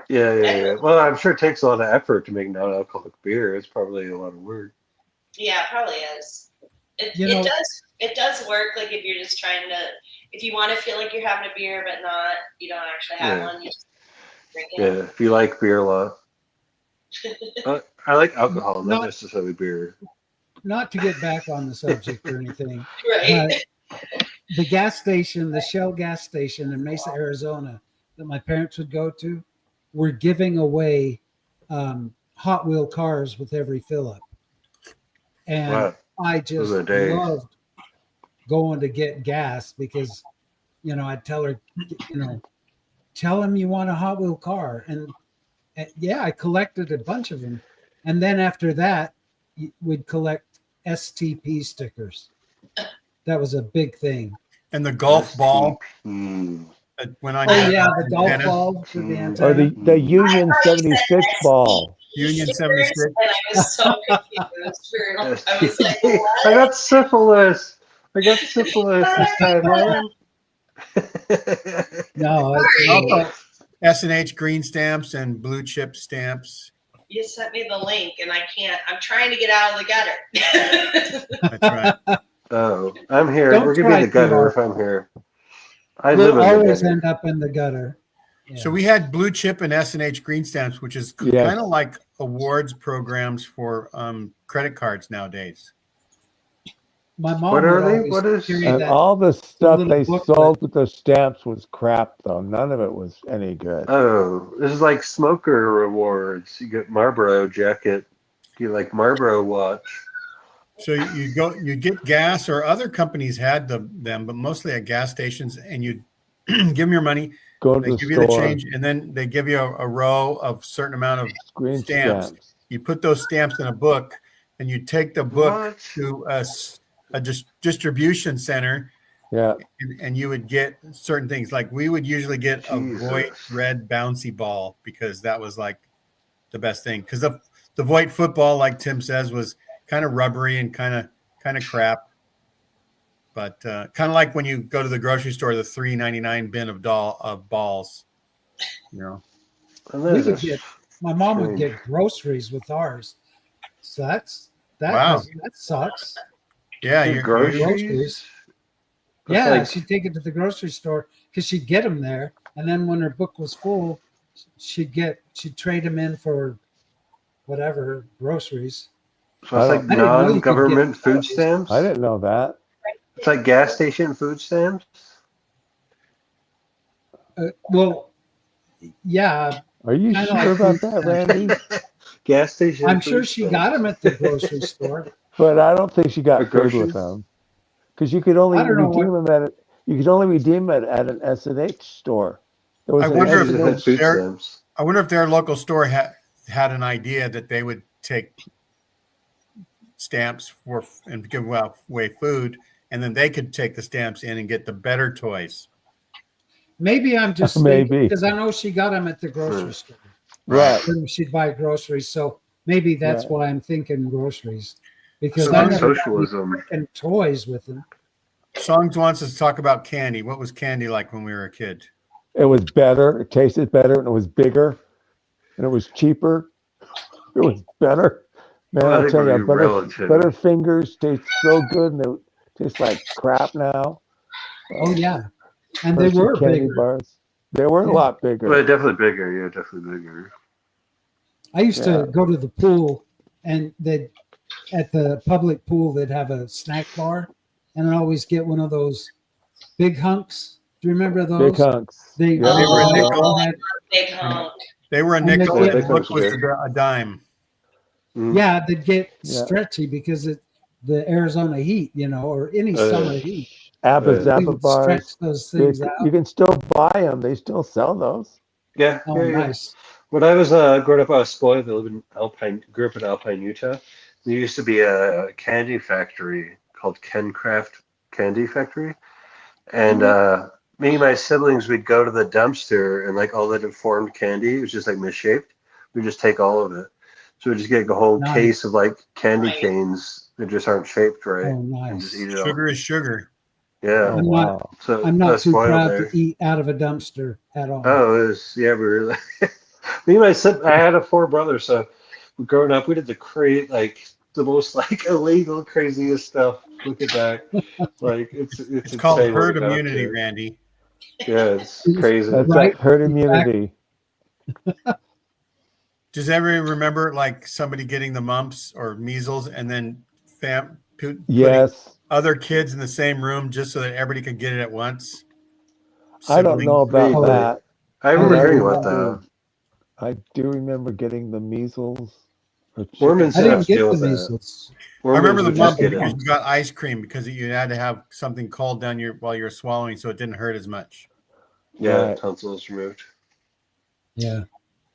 Yeah. Well, I'm sure it takes a lot of effort to make non-alcoholic beer. It's probably a lot of work. Yeah, it probably is. You know- It does work. Like if you're just trying to, if you want to feel like you're having a beer but not, you don't actually have Yeah. one. You just drink it. Yeah, if you like beer a lot. I like alcohol, not Not- necessarily beer. Not to get back on the subject or anything, Right. but the gas station, the Shell gas station in Mesa, Arizona, that my parents would go to, were giving away Hot Wheel cars with every fill up. And Wow. I just Those are days. loved going to get gas because, I'd tell her, tell him you want a Hot Wheel car. And yeah, I collected a bunch of them. And then after that, we'd collect STP stickers. That was a big thing. And the golf ball Mm. that went on. Oh your yeah, the golf antenna. ball for the Mm. antenna. Or the Union 76 ball. Union Stickers, 76. And I was so confused. I was like, what? I got syphilis. This time around. No, Also, S&H green stamps and blue chip stamps. You sent me the link, and I'm trying to get out of the gutter. That's right. Oh, I'm here. Don't We're gonna be in the try too gutter hard. if I'm here. I live we'll in the always gutter. end up in the gutter. Yeah. So we had blue chip and S&H green stamps, which is Yeah. kind of like awards programs for credit cards nowadays. My mom What are would they? always What is- carry And that. all the stuff little they booklet. sold with the stamps was crap, though. None of it was any good. Oh, this is like smoker rewards. You get Marlboro jacket. You like Marlboro watch. So you get gas, or other companies had them, but mostly at gas stations, and you give them your money. Go to They the give you the store, change, and then they give you a row of certain amount of green stamps. stamps. You put those stamps in a book, and you take the book What? to a distribution center, Yeah, and you would get certain things. Like we would usually get a Jesus. Voight red bouncy ball because that was like the best thing. Because the Voight football, like Tim says, was kind of rubbery and kind of crap. But kind of like when you go to the grocery store, the $3.99 bin of balls. And We there's would a- get, my mom would strange. get groceries with ours. So that Wow. that sucks. Yeah, Your you're groceries? groceries. It's Yeah, like- she'd take it to the grocery store because she'd get them there, and then when her book was full, she'd trade them in for whatever groceries. So it's like I didn't know you could non-government get food those. stamps. I didn't know that. It's like gas station food stamps. Well, yeah, Are you I know, sure I about think- that, Randy? gas station. I'm sure food she stamps. got them at the grocery store. But I don't think she got Or food with groceries? them because you could only I don't know redeem them at you could only redeem it at an S&H store. There was I an wonder Maybe if they had S&H. food they're- stamps. I wonder if their local store had an idea that they would take stamps for and give away food, and then they could take the stamps in and get the better toys. Maybe I'm just Maybe. because I know she got them at the grocery store. Right. When she'd buy groceries, so maybe that's Right. why I'm thinking groceries because So I long never got socialism. any freaking toys with them. Songs wants us to talk about candy. What was candy like when we were a kid? It was better. It tasted better, and it was bigger, and it was cheaper. It was better. Man, Well, I I'll think tell you, we're relative. Butterfingers taste so good, and they taste like crap now. Oh yeah, and they Hershey were candy bigger. bars. They were a Yeah. lot bigger. Well, definitely bigger. Yeah, definitely bigger. I used Yeah. to go to the pool, and they at the public pool they'd have a snack bar, and I'd always get one of those big hunks. Do you remember those? Big hunks. They, Yeah. They were a they nickel. all had- Big honk. They were a And they nickel, get- and the book was Big a dime. Mm. yeah, they'd get Yeah. stretchy because it the Arizona heat, or any Oh, yeah. summer heat. Abba Right. We Zappa would bars. stretch those things out. You can still buy them. They still sell those. Yeah, Oh, yeah, yeah. nice. When I was growing up, I was spoiled. I lived in grew up in Alpine, Utah. There used to be a candy factory called KenCraft Candy Factory, and me and my siblings would go to the dumpster, and like all the deformed candy was just like misshaped. We'd just take all of it. So we'd just get a whole Nice. case of like candy Nice. that just aren't shaped right, Oh, and just nice. eat it all. Sugar is sugar. Yeah. Oh, I'm not- wow. So I'm I not was too spoiled proud there. to eat out of a dumpster at all. Oh, it was, yeah, we were me and my son, I had 4 brothers, so growing up, we did the most like illegal, craziest stuff. Looking back, like it's It's called insane what herd we got up immunity, to. Randy. Yeah, it's crazy. That's Right. that herd immunity. Does everybody remember like somebody getting the mumps or measles and then putting Yes. other kids in the same room just so that everybody could get it at once? I don't know about Vaguely. that. I remember I hearing remember- about that. I do remember getting the measles. or Mormons I didn't have didn't to get deal the with that. measles. I Mormons remember the would just mumps get because it. you got ice cream because you had to have something cold down while you were swallowing so it didn't hurt as much. Yeah, Right. tonsils removed. Yeah.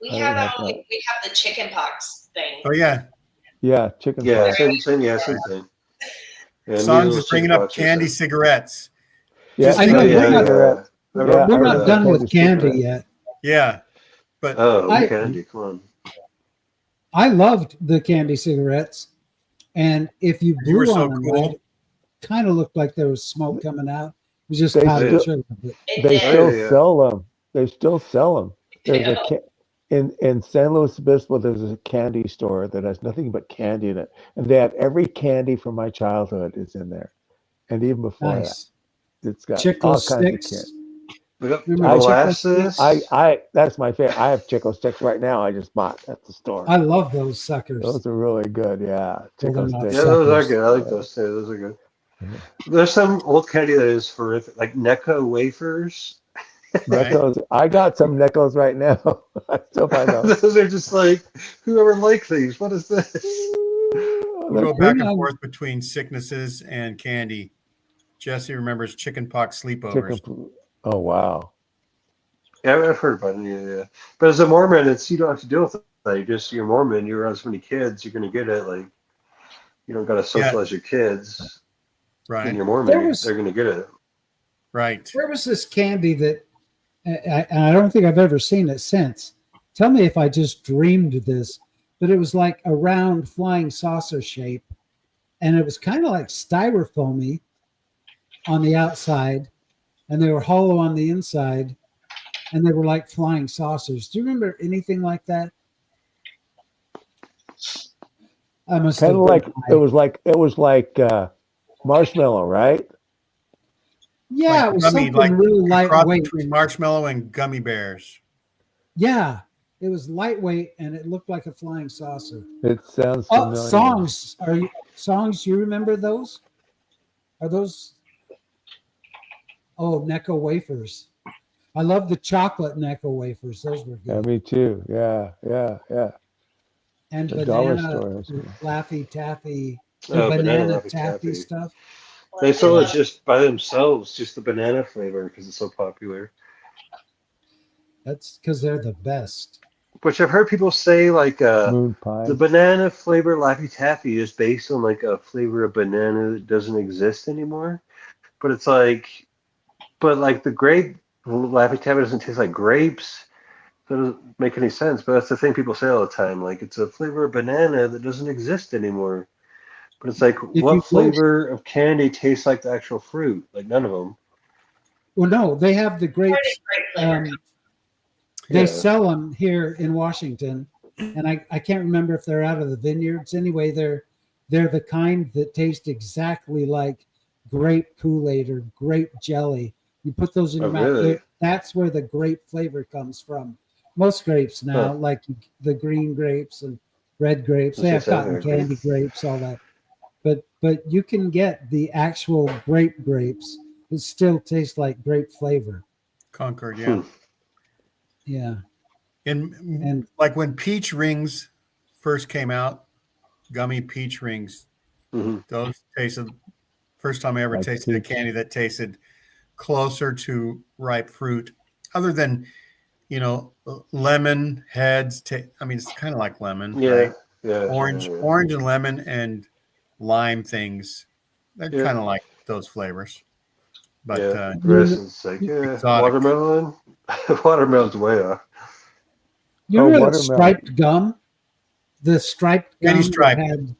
We I have didn't have we have the chicken pox thing. Oh yeah, Yeah, chicken Yeah, pox. same thing. Yeah, Songs measles, is bringing up chickenpox, candy so- cigarettes. Yeah, I know, candy we're not- cigarette. I Yeah, remember We're I not remember done with candy candy cigarette. yet. Yeah, but Oh, I- candy! Come on. I loved the candy cigarettes, and if you You were blew so on them, cool. right, kind of looked like there was smoke coming out. It was just They powdered still- sugar. But It They did. still yeah. sell them. They still sell them. There's Yeah. in San Luis Obispo. There's a candy store that has nothing but candy in it, and they have every candy from my childhood is in there, and even before nice. that, it's got Chico all kinds of sticks. candy. We got Remember Chico molasses. I that's my favorite. I have Chico sticks right now. I just bought at the store. I love those suckers. Those are really good. Yeah, Chico they're not sticks. Yeah, those are suckers. good. I like those too. Those are good. There's some old candy that is horrific, like Necco wafers. Right. Neckos. I got some Neckos right now. I still buy those. Those are just like, whoever liked these. What is this? we go They're back and on- forth between sicknesses and candy. Jesse remembers chickenpox sleepovers. chicken. Oh wow. Yeah, I've heard about it. Yeah. But as a Mormon, you don't have to deal with it. Like, you're Mormon. You're around so many kids. You're gonna get it. Like, you don't got to socialize your kids. When Right, you're Mormon, There was- they're gonna get it. right. There was this candy that, and I don't think I've ever seen it since. Tell me if I just dreamed this, but it was like a round flying saucer shape, and it was kind of like styrofoamy on the outside, and they were hollow on the inside, and they were like flying saucers. Do you remember anything like that? I must Kind have of been like high. it was like marshmallow, right? Yeah, Like it was gummy, something like really Cross lightweight. between marshmallow and gummy bears. Yeah, it was lightweight and it looked like a flying saucer. It sounds Oh, familiar. songs. Songs? You remember those? Are those? Oh, Necco wafers. I love the chocolate Necco wafers. Those were Yeah, good. me too. Yeah. and The dollar banana store has one. Laffy Taffy, Oh, the banana banana Laffy taffy Taffy. stuff. They sell it love- just by themselves, just the banana flavor because it's so popular. That's because they're the best. Which I've heard people say like Moon pie. the banana flavor Laffy Taffy is based on like a flavor of banana that doesn't exist anymore. But it's like, but like the grape Laffy Taffy doesn't taste like grapes. That doesn't make any sense. But that's the thing people say all the time. Like it's a flavor of banana that doesn't exist anymore. But it's like, you what go- flavor of candy tastes like the actual fruit? Like none of them. Well, no, they have the Pretty grapes. great flavor. They Yeah. sell them here in Washington, and I can't remember if they're out of the vineyards. Anyway, they're the kind that taste exactly like grape Kool-Aid or grape jelly. You put those in your Oh, mouth. really? That's where the grape flavor comes from. Most grapes now, Huh. like the green grapes and red grapes, they That's have what I cotton said, candy grapes, all that. But you can get the actual grape grapes that still taste like grape flavor. Concord, yeah. Yeah. And like when peach rings first came out, gummy peach rings, Hmm. those tasted first time I ever Like tasted a peach. candy that tasted closer to ripe fruit, other than lemon heads. I mean, it's kind of like lemon, Yeah. right? Yeah. Orange, yeah. orange and lemon and lime things. They're Yeah. kind of like those flavors, but Yeah. The rest is like, yeah, Exotic. watermelon. Watermelon's way off. You Oh, remember the watermelon. striped gum? The striped Candy gum stripe. that had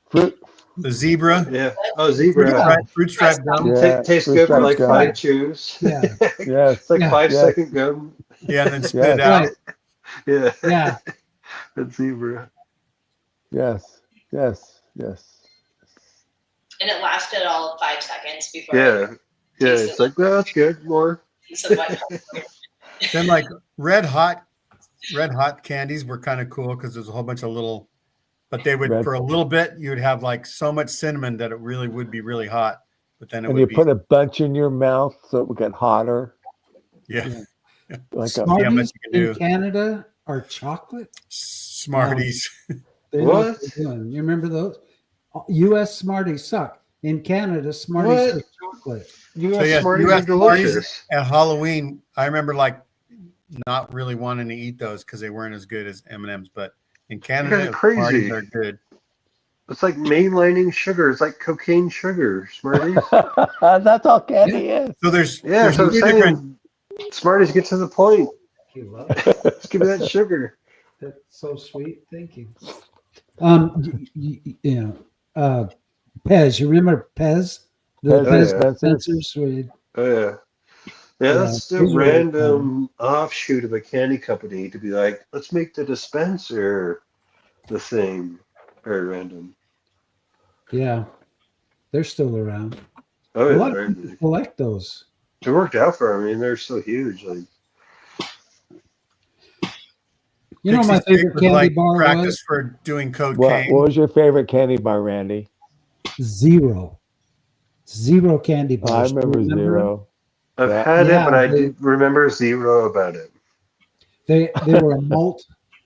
Fruit. the zebra, Yeah. Oh, zebra. Yeah. fruit stripe gum. Yeah, Tastes fruit good for stripe like gum. 5 chews. Yeah. Yes. It's like Yeah. 5-second gum. Yeah, and then spit Yes. it out. Right. Yeah. Yeah. That's zebra. Yes. Yes. Yes. And it lasted all 5 seconds before Yeah. Yeah. It's like, well, that's good. More. some white Then like red hot candies were kind of cool because there's a whole bunch of little, but they would Red- for a little bit you'd have like so much cinnamon that it really would be really hot, but then it And would you be put a bunch in your mouth so it would get hotter. yeah, Like a See how much Smarties you can in do. Canada are chocolate. Smarties. They know what What? they're doing. You remember those? U.S. Smarties suck. In Canada, Smarties What? are chocolate. U.S. So, yes, Smarties US are delicious. At Halloween, I remember like not really wanting to eat those because they weren't as good as M&Ms, but in Canada, guys are crazy. Smarties are good. It's like mainlining sugar. It's like cocaine sugar. Smarties. That's all candy is. So there's Yeah, there's so I'm two different. saying Smarties get to the point. You love it. Just give me that sugar. That's so sweet. Thank you. Pez. You remember Pez? The Pez Pez dispensers. dispensers. where Oh yeah. Yeah, that's the those are random offshoot of a candy company to be like, let's make the dispenser the thing. Very random. Yeah, they're still around. Oh A yeah, lot very of people big. collect those. It worked out for them. I mean, they're so huge. Like, You know, my Dixie Chick favorite was, candy like, bar practice was for doing What cocaine. was your favorite candy bar, Randy? Zero. Zero candy I bars. remember Remember? Zero. I've Yeah. had Yeah, it, but I they- did remember zero about it. They were a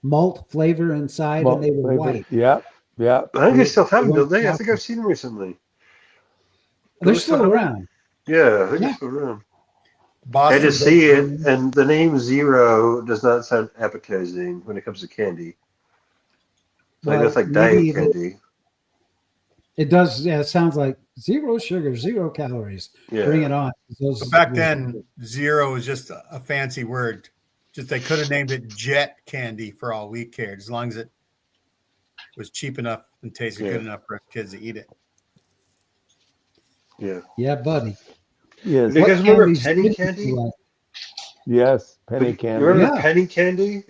malt flavor inside, and they were Flavor. white. Yep. Yep. I think they still have them, They don't they? I weren't think I've seen them recently. They're Those still still have around. Yeah, I think Yeah. they're still around. I Boston just see it, and the name Zero does not sound appetizing when it comes to candy. Like that's like maybe diet candy. it does. Yeah, it sounds like zero sugar, 0 calories. Yeah. Bring it on. Those But back were- then, zero was just a fancy word. Just they could have named it jet candy for all we cared, as long as it was cheap enough and tasted Yeah. good enough for us kids to eat it. Yeah. Yeah, buddy. Yes. Do you What guys remember candies penny didn't candy? you like? Yes. Penny You candy. remember Yeah. penny candy?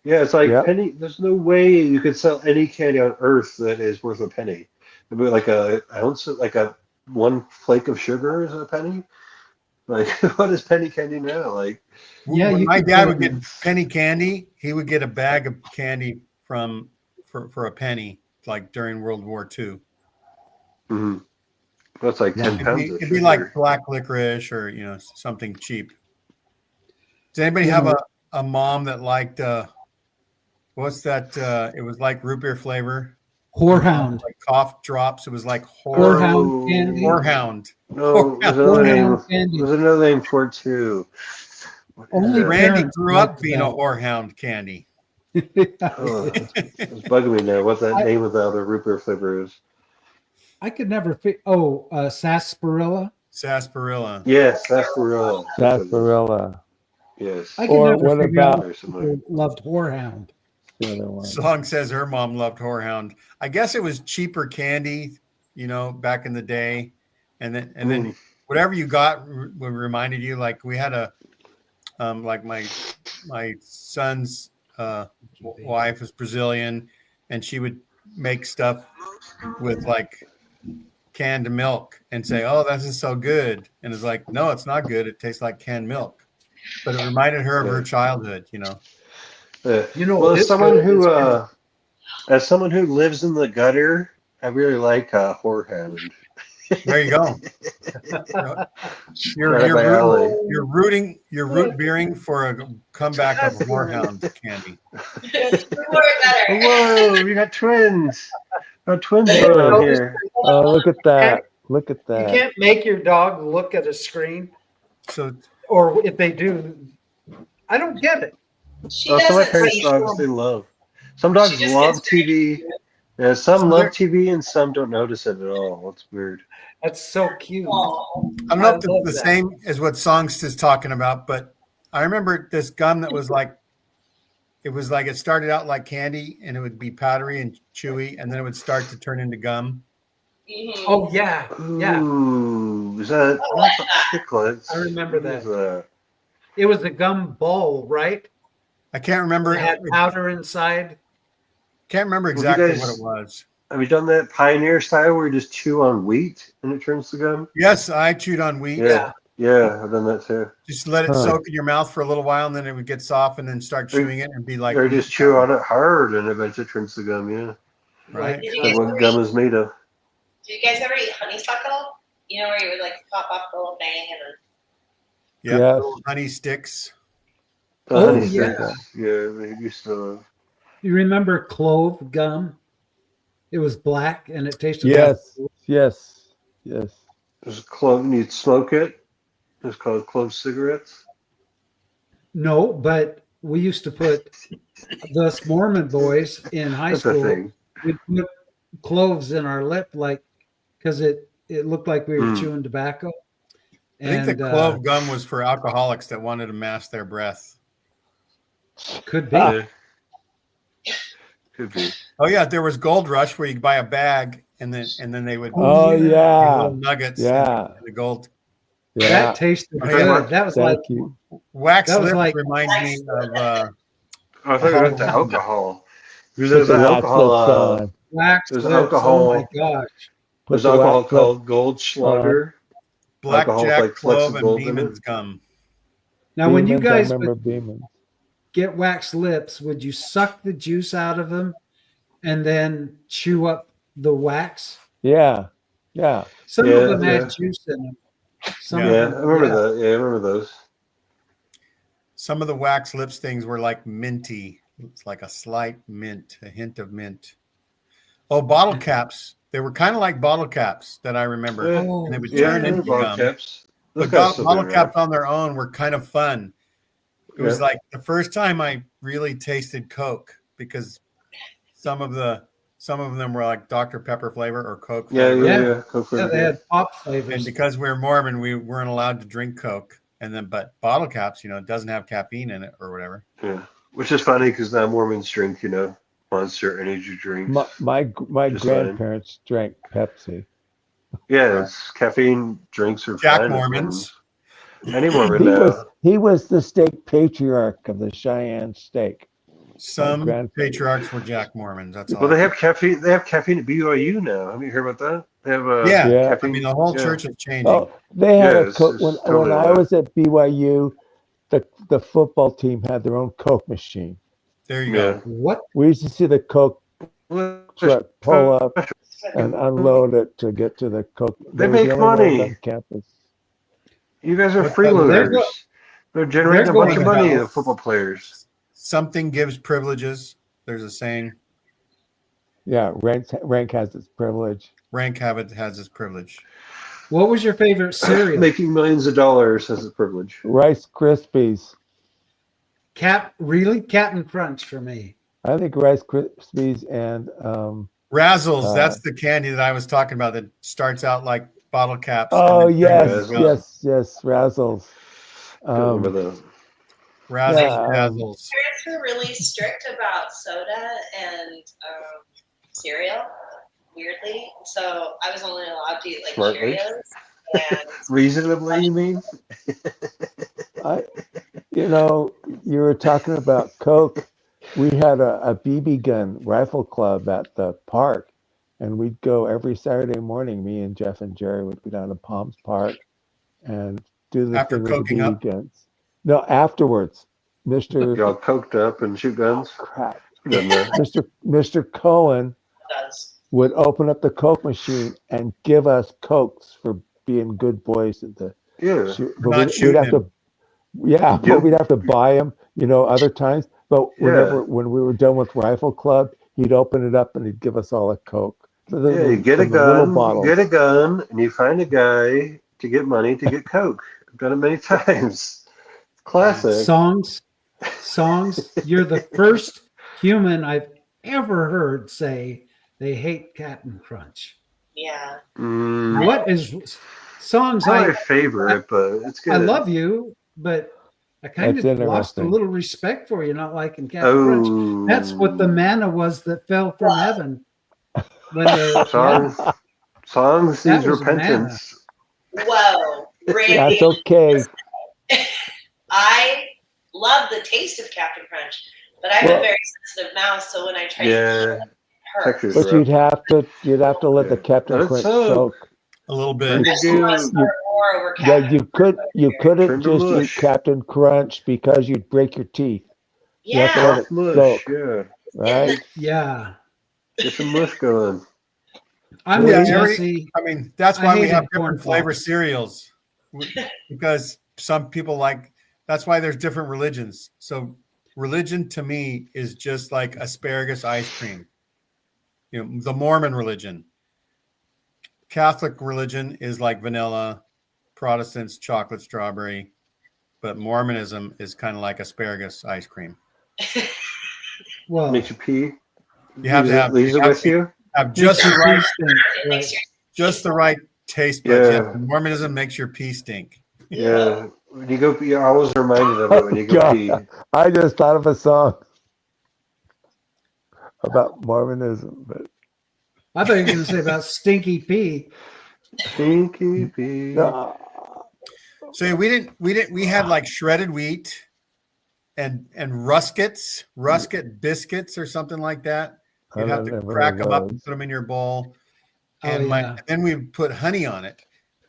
Yeah, it's like Yep. penny. There's no way you could sell any candy on earth that is worth a penny. It'd be like a ounce, like a one flake of sugar is a penny. Like, what is penny candy now? Like, Yeah, When you my could dad get would it get in- penny candy. He would get a bag of candy for a penny, like during World War II. that's like Yeah. 10 It'd pounds be, of it'd sugar. be like black licorice or something cheap. Does anybody You have know- a mom that liked what what's that? It was like root beer flavor. Whorehound. Like cough drops. It was like Whorehound candy. Whorehound. No, there's another name. There's another name for it too. Only Randy parents grew up liked being that. a whorehound candy. Oh, it's bugging me now. What that name of the other root beer flavor is? I could never sarsaparilla. Sarsaparilla. Yes, sarsaparilla. Sarsaparilla. Yes. I could Or never what figure about- out Very similar. who loved whorehound. The other one. Song says her mom loved whorehound. I guess it was cheaper candy, back in the day, and then whatever you got reminded you. Like we had a, like my son's wife was Brazilian, and she would make stuff with like canned milk and say, "Oh, this is so good," and it's like, "No, it's not good. It tastes like canned milk," but it reminded her of her childhood. Well, as someone who lives in the gutter, I really like whorehound. There you go. You're root beering for a comeback of whorehound candy. Whoa, we got twins. Our twins are on here. Oh, look at that. Look at You that. can't make your dog look at a screen, So or if they do, I don't get it. She Some of my doesn't parents' see. dogs they love. Some dogs She just love gets very TV. Yeah, some love TV and some don't notice it at all. It's weird. That's so cute. Aw. I don't know if I it's love the that. same as what Songst is talking about, but I remember this gum that was like, it started out like candy and it would be powdery and chewy, and then it would start to turn into gum. Mhm. Oh yeah, yeah. Ooh, is that I like that. chiclets? I remember What is that. It was a gum ball, right? I can't remember. It had powder inside. Can't remember Well, you exactly guys- what it was. Have you done that pioneer style where you just chew on wheat and it turns to gum? Yes, I chewed on wheat. Yeah. Yeah, I've done that too. Just let it Huh. soak in your mouth for a little while, and then it would get soft, and then start chewing it and be like, Or just chew on it hard and eventually it turns to gum, yeah. right? Did you That's guys what ever gum eat- is made of. did you guys ever eat honeysuckle? You know where you would like pop off the little bang and then Yeah, Yes. little honey sticks. Oh, Honey yeah. sticks. Yeah, they used to. You remember clove gum? It was black and it tasted Yes. like Yes. Yes. There's a clove, and you'd smoke it. It's called clove cigarettes. no, but we used to put us Mormon boys in high That's a school. thing. We'd put cloves in our lip, like because it looked like we were Mm. chewing tobacco. I think the And, clove gum was for alcoholics that wanted to mask their breath. could be. Yeah. Could be. Oh yeah, there was Gold Rush where you could buy a bag and then they would Oh give you yeah. little nuggets. Yeah. and the gold Yeah. That tasted Okay, good. Mark, That was like Thank you. wax That was lips like- reminds me of Oh, I thought you meant the alcohol. Because there's Put an the wax alcohol. lips on. wax There's lips. alcohol. Oh my gosh. Put There's the alcohol wax lips- called Goldschlager. Alcohol's blackjack, like flecks of clove, and gold in it. demon's gum. Now, when you Beeman's, guys I would remember Beeman's. get wax lips, would you suck the juice out of them and then chew up the wax? Yeah. Yeah. Some Yeah, of them yeah. had juice in them. Some Yeah, of Yeah, them, I remember that. Yeah, I remember those. Some of the wax lips things were like minty. It's like a slight mint, a hint of mint. Oh, bottle caps. They were kind of like bottle caps that I remember. Yeah. Oh, And they would Yeah, I turn remember into bottle gum. caps. Those But guys still bottle do, caps right? on their own were kind of fun. It was Yeah. like the first time I really tasted Coke because some of them were like Dr. Pepper flavor or Coke Yeah, flavor. yeah, Yeah. yeah. Coke yeah, flavor, they yeah. had pop And flavors. because we're Mormon, we weren't allowed to drink Coke. But bottle caps, it doesn't have caffeine in it or whatever. Yeah. Which is funny because now Mormons drink, Monster energy drinks. My Just saying. grandparents drank Pepsi. Yeah, it's caffeine drinks are Jack fine. Mormons. Any Mormon He now. was the steak patriarch of the Cheyenne steak. Some grandfather. patriarchs were Jack Mormons. That's all. Well, they have caffeine. They have caffeine at BYU now. Have you heard about that? They have Yeah. Yeah. I caffeine. mean, the whole yeah. church is changing. Oh, they had Yeah, a it's Coke just when totally I right. was at BYU. The football team had their own Coke machine. There you Yeah. go. What? We used to see the Coke Well, truck pull up and unload it to get to the Coke. They were make the only ones money. on campus. You guys are What- freeloaders. They're generating they're a bunch going of money, to the football players. Something gives privileges. There's a saying. Yeah, rank has its privilege. Rank habit has its privilege. What was your favorite cereal? Making millions of dollars has a privilege. Rice Krispies. Really? Captain Crunch for me. I think Rice Krispies and Razzles. That's the candy that I was talking about that starts out like bottle caps. Oh yes, Razzles. yes, Razzles. Don't remember those. Razzles, Razzles. Parents were really strict about soda and cereal, weirdly. So I was only allowed to eat like Smartly. Cheerios. And Reasonably, you mean? You were talking about Coke. We had a BB gun rifle club at the park, and we'd go every Saturday morning. Me and Jeff and Jerry would go down to Palms Park and do the After thing with the coking BB up? guns. No, afterwards, Mr. Y'all coked up and shoot guns. Crap. Done there. Mr. Cohen does. would open up the Coke machine and give us Cokes for being good boys at the Yeah. shoot. Not But we'd shooting have to, yeah, Yeah. but we'd have to buy them, other times. But when we were done with Rifle Club, he'd open it up and he'd give us all a Coke. Yeah, you get a gun, and you find a guy to get money to get Coke. I've done it many times. Classic. Songs. You're the first human I've ever heard say they hate Captain Crunch. Yeah. What is songs? Not my favorite, but it's good. I love you, but I kind That's of lost a interesting. little respect for you not liking Captain Crunch. Oh, That's what the manna was that fell from heaven. When the songs That needs was repentance. Whoa, Randy. That's okay. I love the taste of Captain Crunch, but I have a very sensitive mouth, so when I try to eat Yeah, it, it hurts. texture's But rough. you'd have to let the Yeah. Captain Let it Crunch soak. soak. A little bit. I just want to start a war over Yeah, Captain you couldn't Trim the just eat mush. Captain Crunch because you'd break your teeth, you have to Yeah. let it Mush, soak, yeah. right? yeah, Get some mush going. I'm Yeah, with Jerry- Jesse. I mean, that's I why we hated have corn different flavor pops. cereals because some people like. That's why there's different religions. So religion to me is just like asparagus ice cream. The Mormon religion. Catholic religion is like vanilla, Protestants chocolate strawberry, but Mormonism is kind of like asparagus ice cream. Well, Makes you pee. You have to have, Leaves it with you. have just the right, It makes right. your just the right taste buds. Yeah. Yeah, Mormonism makes your pee stink. Yeah. When you go pee, you're always reminded of it when you go God. pee. I just thought of a song about Mormonism, but I thought you were going to say about Stinky P. Stinky pee. no, So we had like shredded wheat and rusket biscuits or something like that. You'd have to crack them up and put them in your bowl. And then we would put honey on it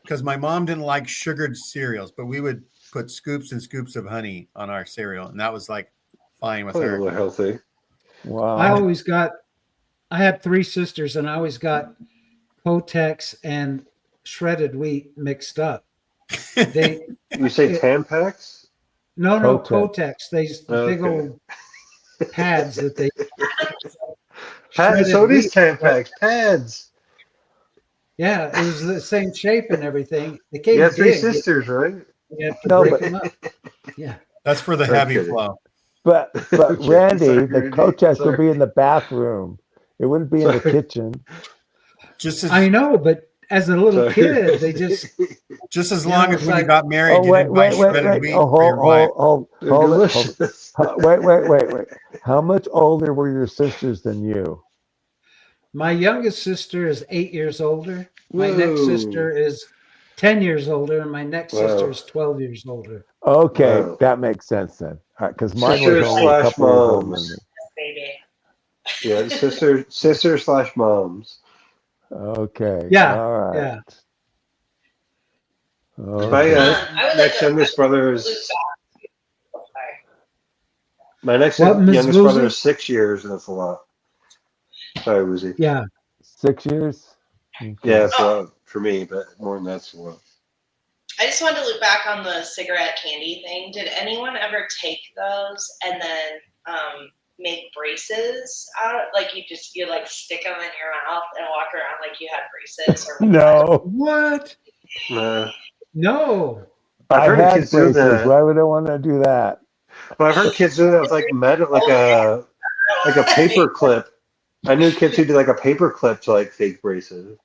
because my mom didn't like sugared cereals, but we would put scoops and scoops of honey on our cereal, and that was like fine with Probably a her. little healthy. wow. I had 3 sisters, and I always got Kotex and shredded wheat mixed up. They You say Tampax? no Kotex. Kotex. They big Okay. old pads that they Pads, shredded so these wheat. Tampax pads. Yeah, it was the same shape and everything. They came You have 3 big. sisters, right? You have to No, break but- them up. Yeah. That's for the Okay. heavy flow. But Randy, Sorry, the Randy. Kotex Sorry. would be in the bathroom. It wouldn't be in the Sorry. kitchen. Just as I know, but as a little Sorry. kid, they just long Yeah, as when you like- got married, Oh you wait, didn't buy wait, wait, shredded wait! wheat Oh, for your wife. hold They're it. delicious. Wait. How much older were your sisters than you? my youngest sister is 8 years older. My Whoa. next sister is 10 years older, and my next Wow. sister is 12 years older. Okay, Wow. that makes sense then. All right, because mine Sisters was only a slash couple years older than moms. me. baby. Yeah, sister/moms. Okay. Yeah, All right. yeah. My Okay. I would next like youngest brother blue is socks. Sorry. my next What, Ms. youngest brother Woozy? is 6 years, and that's a lot. Sorry, Woozy. Yeah. 6 years. Okay. Yeah, it's a lot for me, but more than that's a lot. I just wanted to look back on the cigarette candy thing. Did anyone ever take those and then make braces out. Like you like stick them in your mouth and walk around like you had braces. Or No, What? No. I I've heard had kids do braces. that. Why would I want to do that? But I've heard kids do that with like metal, like a paper clip. I knew kids who do like a paper clip to like fake braces.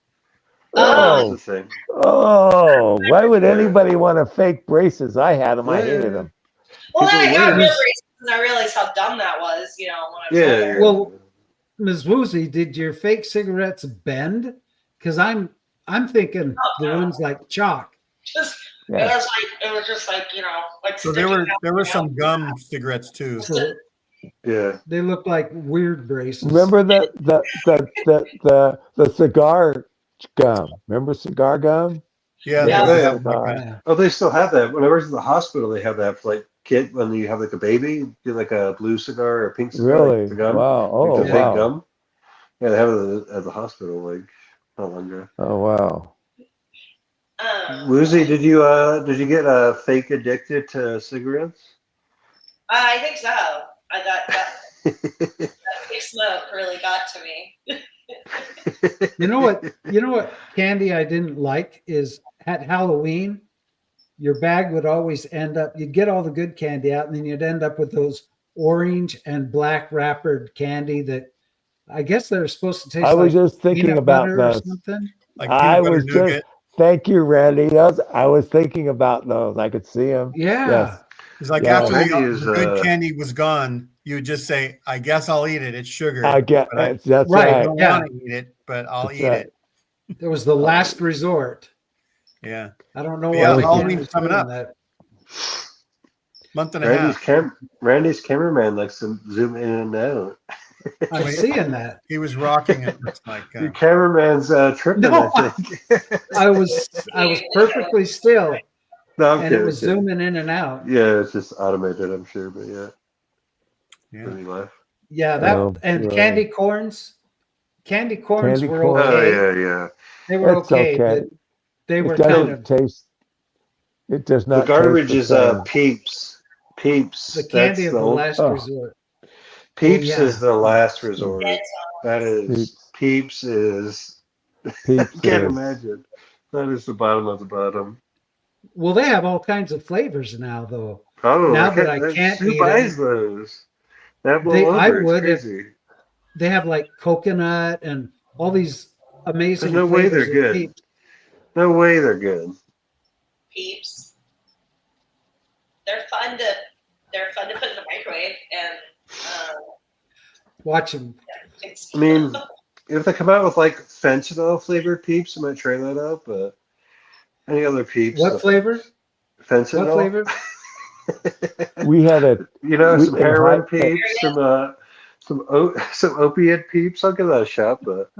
That was the thing. Oh, why would anybody want to fake braces? I had them. I hated them. Well, then I People got wear real it. braces and I realized how dumb that was. You know, when I was older. Well, Ms. Woozy, did your fake cigarettes bend? Because I'm thinking the ones like chalk. Just Yeah. it was just like you know like. So sticking out, there were you know? some gum cigarettes too. So Yeah. they look like weird braces. Remember the cigar gum? Remember cigar gum? Yeah, Yeah. they Yeah. have like that. Yeah. Oh, they still have that. When I was in the hospital, they have that for like kid when you have like a baby, get like a blue cigar or a pink cigar. Really? Like the gum. Wow. Oh, Like the wow. fake gum. Yeah, they have it at the hospital like not long ago. Oh, wow. Woozy, did you get fake addicted to cigarettes? I think so. I got that fake smoke really got to me. You know what candy I didn't like is at Halloween, your bag would always end up, you'd get all the good candy out, and then you'd end up with those orange and black wrappered candy that I guess they're supposed to taste I was like just thinking peanut about butter or those. something. Like I peanut butter was nougat. just, thank you, Randy. I was thinking about those. I could see them. Yeah. Yes. It's like Yeah. after Randy the is, good candy was gone, you would just say, "I guess I'll eat it. It's sugar." I get But I it. That's Right. I right. don't Yeah. want to eat it, but I'll That's eat right. it. It was the last resort. Yeah, I don't know Yeah, why the Halloween's candy was coming doing up. that. month and a half. Randy's cameraman likes to zoom in and out. I'm seeing that. He was rocking it. It's like Your cameraman's tripping, No. I think. I was perfectly still, No, I'm and kidding, it was kidding. zooming in and out. Yeah, it's just automated, I'm sure, but yeah. yeah. Really laugh. Yeah, that Oh, and right. candy corns. Candy corns Candy were corn. okay. Oh yeah. They were It's okay, okay. but they were It kind doesn't of taste. It does The not. garbage taste is the same. Peeps. Peeps. the candy That's of the old- last Oh. resort. Peeps yeah. is the last resort. It's, That is Peeps is. Peeps Can't is. imagine. That is the bottom of the bottom. Well, they have all kinds of flavors now, though. Oh, Now that I can't who eat buys those? That They- I over. would It's if- crazy. They have like coconut and all these amazing There's no way flavors they're of good. Peeps. No way they're good. Peeps. They're fun to put in the microwave and Watch them. it's, I mean, if they come out with like fentanyl flavored Peeps, I might try that out. But any other Peeps? What flavor? Fentanyl. What flavor? We had a. You know, We- some in heroin high- Peeps, some opiate Peeps. I'll give that a shot. But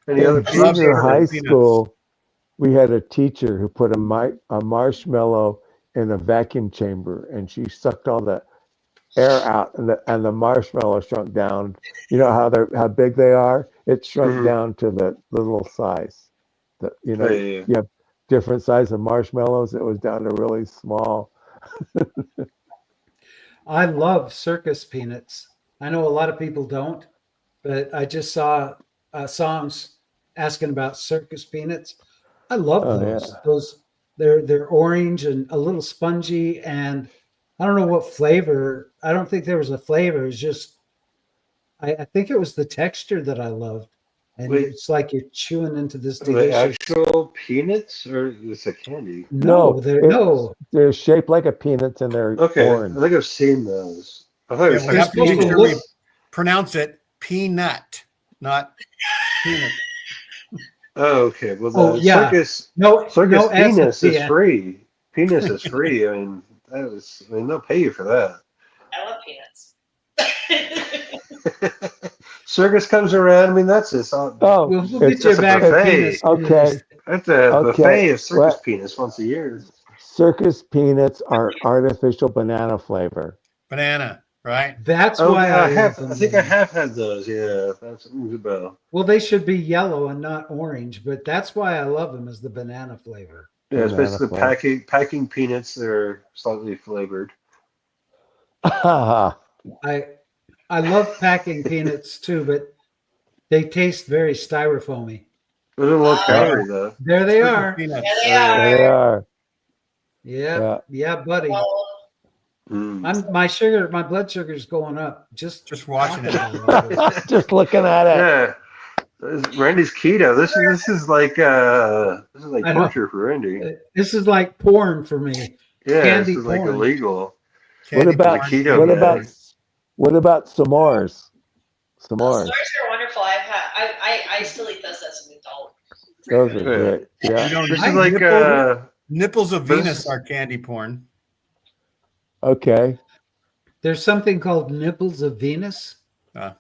any other In Peeps? junior high peanuts. school, we had a teacher who put a marshmallow in a vacuum chamber, and she sucked all the air out, and the marshmallow shrunk down. You know how big they are? It shrunk Mhm. down to the little size. Oh, yeah. You have different size of marshmallows. It was down to really small. I love circus peanuts. I know a lot of people don't, but I just saw songs asking about circus peanuts. I love Oh, those. yeah. Those they're orange and a little spongy, and I don't know what flavor. I don't think there was a flavor. It's just I think it was the texture that I loved, and Wait. it's like you're chewing into this Are they delicious. actual peanuts or is it candy? No, they're it's- no. They're shaped like a peanuts, and they're Okay, orange. I think I've seen those. I thought it was Yeah, we They're have to make supposed to sure we look- pronounce it peanut, not peanut. Oh, okay. Well, the Oh, yeah. circus No, circus no S penis at is the end. free. Penis is free. I mean, they'll pay you for that. I love peanuts. Circus comes around. I mean, that's this. Oh, We'll get it's you a just a bag of buffet. peanuts. Okay. That's a Okay, buffet of circus what- penis once a year. circus peanuts are artificial banana flavor. Banana, right? That's Oh, why yeah, I I have. love I think I them. have had those. Yeah, that's rings a bell. Well, they should be yellow and not orange, but that's why I love them as the banana flavor. Yeah, it's Banana basically flavor. packing peanuts that are slightly flavored. I I love packing peanuts too, but they taste very styrofoamy. There's a low calorie though. There they are. Peanuts. There they There they are. are. Yeah, yeah, buddy. Well, Mm. My blood sugar's going up. Just Watching it. talking about it. Just looking at it. Yeah. Randy's keto. This is like I know. torture for Randy. This is like porn for me. Yeah, Candy this is like corn. illegal. What Candy about corn. keto what guy. about what about s'mores? S'mores. S'mores are wonderful. I still eat those as an adult. Those are great. You Yeah. don't This I is like Nipples of This- Venus are candy porn. Okay. There's something called nipples of Venus. yeah.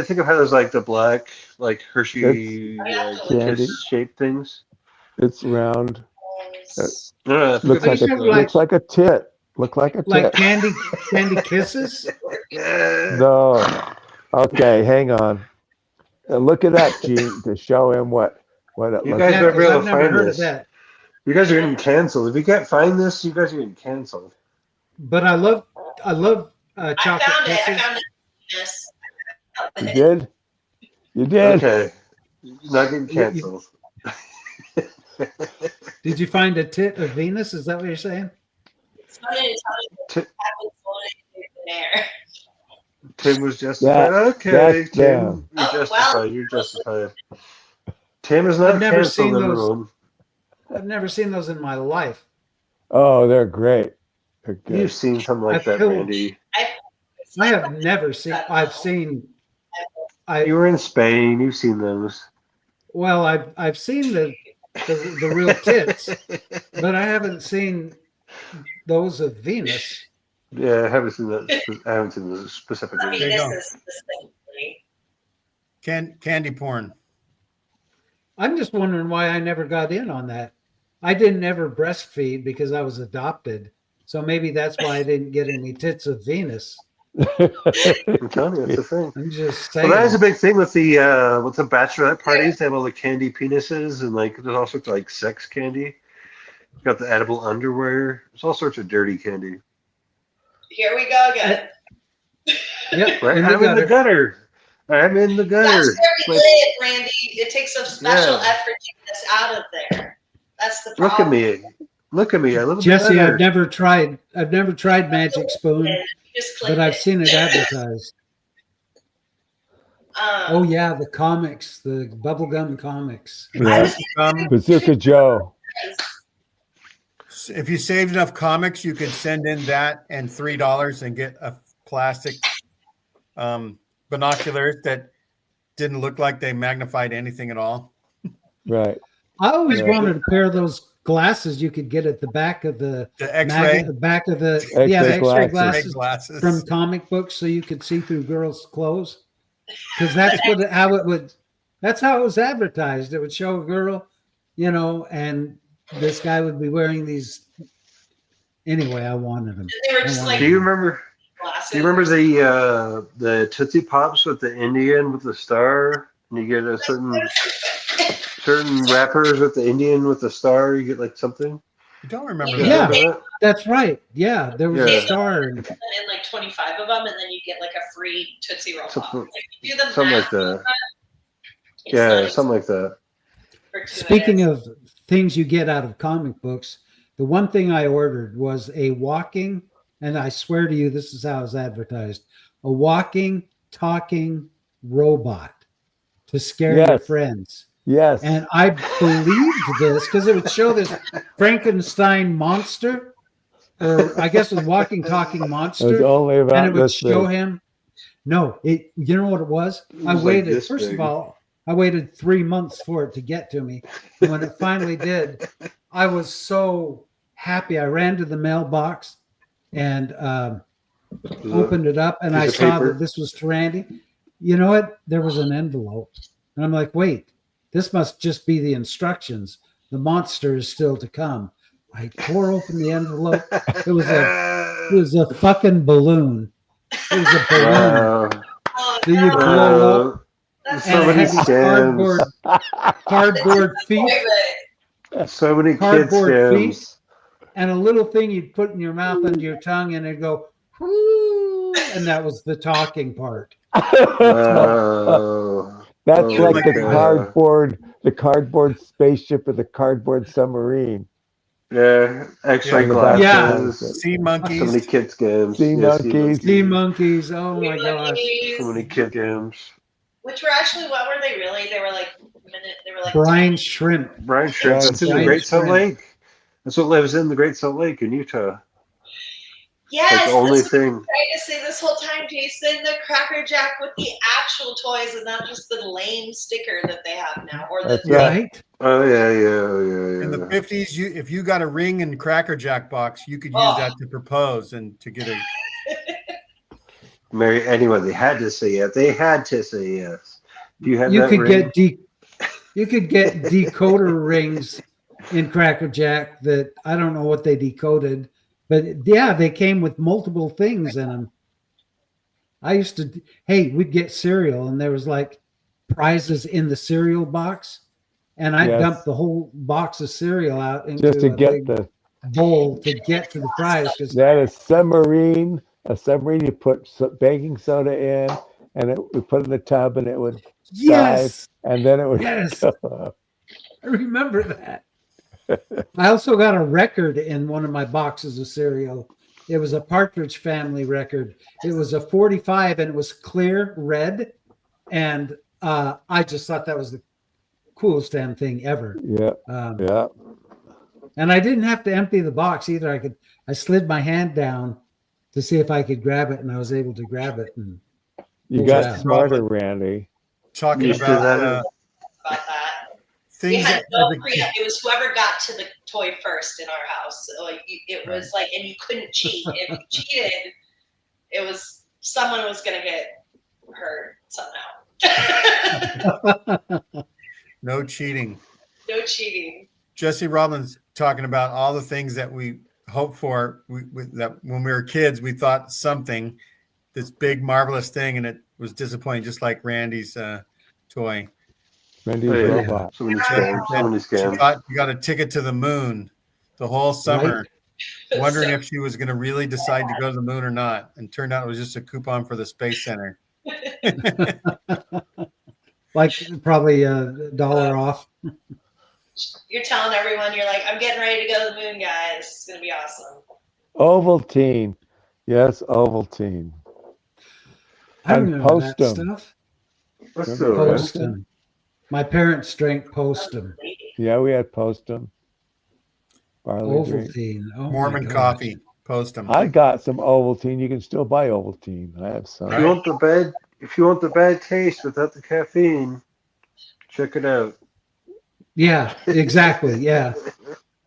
Think of how there's like the black, like Hershey That's- like Candy. kiss shaped things. It's round. No, Looks like you a said like- looks like a tit. Look like a Like tit. candy kisses. yeah. No. Okay, hang on. Look it up, Gene, to show him what it You looks guys Yeah, like. better be 'cause able I've to never find heard this. of that. You guys are getting canceled. If you can't find this, you guys are getting canceled. But I love I chocolate found it. I kisses. found it. Yes. You did? You did? Okay. You're not getting canceled. Did you find a tit of Venus? Is that what you're saying? It's funny to tell you what happens floating in air. Tim was justified. Okay, that's Tim, them. you're Oh, justified. well. You're justified. Tim is not I've never canceled, seen those. everyone. I've never seen those in my life. Oh, they're great. They're good. You've seen something like I that, feel- Randy. I have never seen. I've seen. You were in Spain. You've seen those. Well, I've seen the real tits, but I haven't seen those of Venus. Yeah, I haven't seen that. I haven't seen those specifically. There you go. Venus is specifically. Candy porn. I'm just wondering why I never got in on that. I didn't ever breastfeed because I was adopted, so maybe that's why I didn't get any tits of Venus. I'm telling you, it's a thing. I'm just Well, saying. that is a big thing with the bachelorette parties. They have all the candy penises and like there's all sorts of like sex candy. You got the edible underwear. There's all sorts of dirty candy. Here we go again. Yep, Right? in the I'm in the gutter. gutter. I'm in the gutter. That's very Like, lit, Randy. It takes some special Yeah. effort to get us out of there. That's the look at problem. me. Look at me. I live in Jesse, the I've gutter. never tried Magic Spoon, Just click but I've it. seen it advertised. Oh Um, yeah, the comics, the bubblegum comics. Yeah. Bazooka Joe. If you saved enough comics, you could send in that and $3 and get a plastic binoculars that didn't look like they magnified anything at all. Right. I always Yeah. wanted a pair of those glasses you could get at the back of the The X-ray the back of the X-ray the X-ray glasses. glasses from comic books, so you could see through girls' clothes. Because that's how it was advertised. It would show a girl, and this guy would be wearing these. Anyway, I wanted them. they were just like Do you remember? glasses. Do you remember the Tootsie Pops with the Indian with the star? And you get a certain wrappers with the Indian with the star. You get like something. I don't remember Yeah. that. Remember that? That's right. Yeah, there was Yeah. a star. And, in like 25 of them, and then you get like a free Tootsie Roll Pop. Something- Like, you do the something math like on that. it's Yeah, not something like that. Speaking gratuitous. of things you get out of comic books, the one thing I ordered was a walking, and I swear to you, this is how it's advertised, a walking, talking robot to scare your Yes. friends. Yes. And I believed this because it would show this Frankenstein monster, or I guess a walking, talking it was monster, only and about it would this show big. him. No, you know what it was? It I was like waited. this First big. of all, I waited 3 months for it to get to me. And when it finally did, I was so happy. I ran to the mailbox and opened it up, and Piece I of saw paper? that this was to Randy. You know what? There was an envelope, and I'm like, wait, this must just be the instructions. The monster is still to come. I tore open the envelope. It was a fucking balloon. It was a balloon. Wow. Oh, Do you no. blow up? That's And So it many had these scams. cardboard feet So many kid Cardboard feet. scams. and a little thing you'd put in your mouth under your tongue, and it'd go, "Whoo." and that was the talking part. Oh, That's Oh like my the God. cardboard spaceship or the cardboard submarine. yeah. X-ray Yeah. glasses. Sea So monkeys. many kids games. Sea monkeys. Sea monkeys. Oh my gosh. Monkeys, So many kid games. which were actually, what were they really? They were like Brine shrimp. Brine shrimp. Brine That's in the shrimp. Great Salt Lake. That's what lives in the Great Salt Lake in Utah. Yes, Like the only that's what I'm thing. trying to say this whole time, Jason. The Cracker Jack with the actual toys and not just the lame sticker that they have now, or the That's right. Right? Oh yeah. In the 50s, if you got a ring and Cracker Jack box, you could use Oh. that to propose and to get a. Marry anyone. They had to say yes. They had to say yes. Do you have You that could ring? you could get decoder rings in Cracker Jack that I don't know what they decoded, but yeah, they came with multiple things in them. I used to, hey, we'd get cereal and there was like prizes in the cereal box, and I'd Yes. dump the whole box of cereal out into Just to a get big the bowl to get to the prize. Because that a submarine. A submarine. You put baking soda in, and we put it in the tub, and it would yes, and then it would. yes, I remember that. I also got a record in one of my boxes of cereal. It was a Partridge Family record. It was a 45 and it was clear red. And I just thought that was the coolest damn thing ever. Yeah, yeah. And I didn't have to empty the box either. I slid my hand down to see if I could grab it, and I was able to grab it. And You Pull got it out. smarter, Randy. Talking Used to about that. about that. We things had that no as a pre. kid- It was whoever got to the toy first in our house. So like it was like, and you couldn't cheat. If you cheated, it was someone was gonna get hurt somehow. no cheating. No cheating. Jesse Robbins talking about all the things that we hoped for. That when we were kids, we thought something, this big marvelous thing, and it was disappointing, just like Randy's toy. Randy's Oh, yeah. robot. So many scams. So many She scams. thought you got a ticket to the moon the whole summer, wondering if she was going to really decide to go to the moon or not. And turned out it was just a coupon for the Space Center. like probably $1 off. You're telling everyone, you're like, I'm getting ready to go to the moon, guys. It's gonna be awesome. Ovaltine. Yes, Ovaltine. I And remember that Postum. stuff. That's Remember so Post- good. Postum. My parents drank Postum. Yeah, we had Postum. Barley drink. Ovaltine. Oh my Mormon gosh. coffee. Post them. I got some Ovaltine. You can still buy Ovaltine. I have some. If you want the bad taste without the caffeine, check it out. Yeah, exactly. Yeah.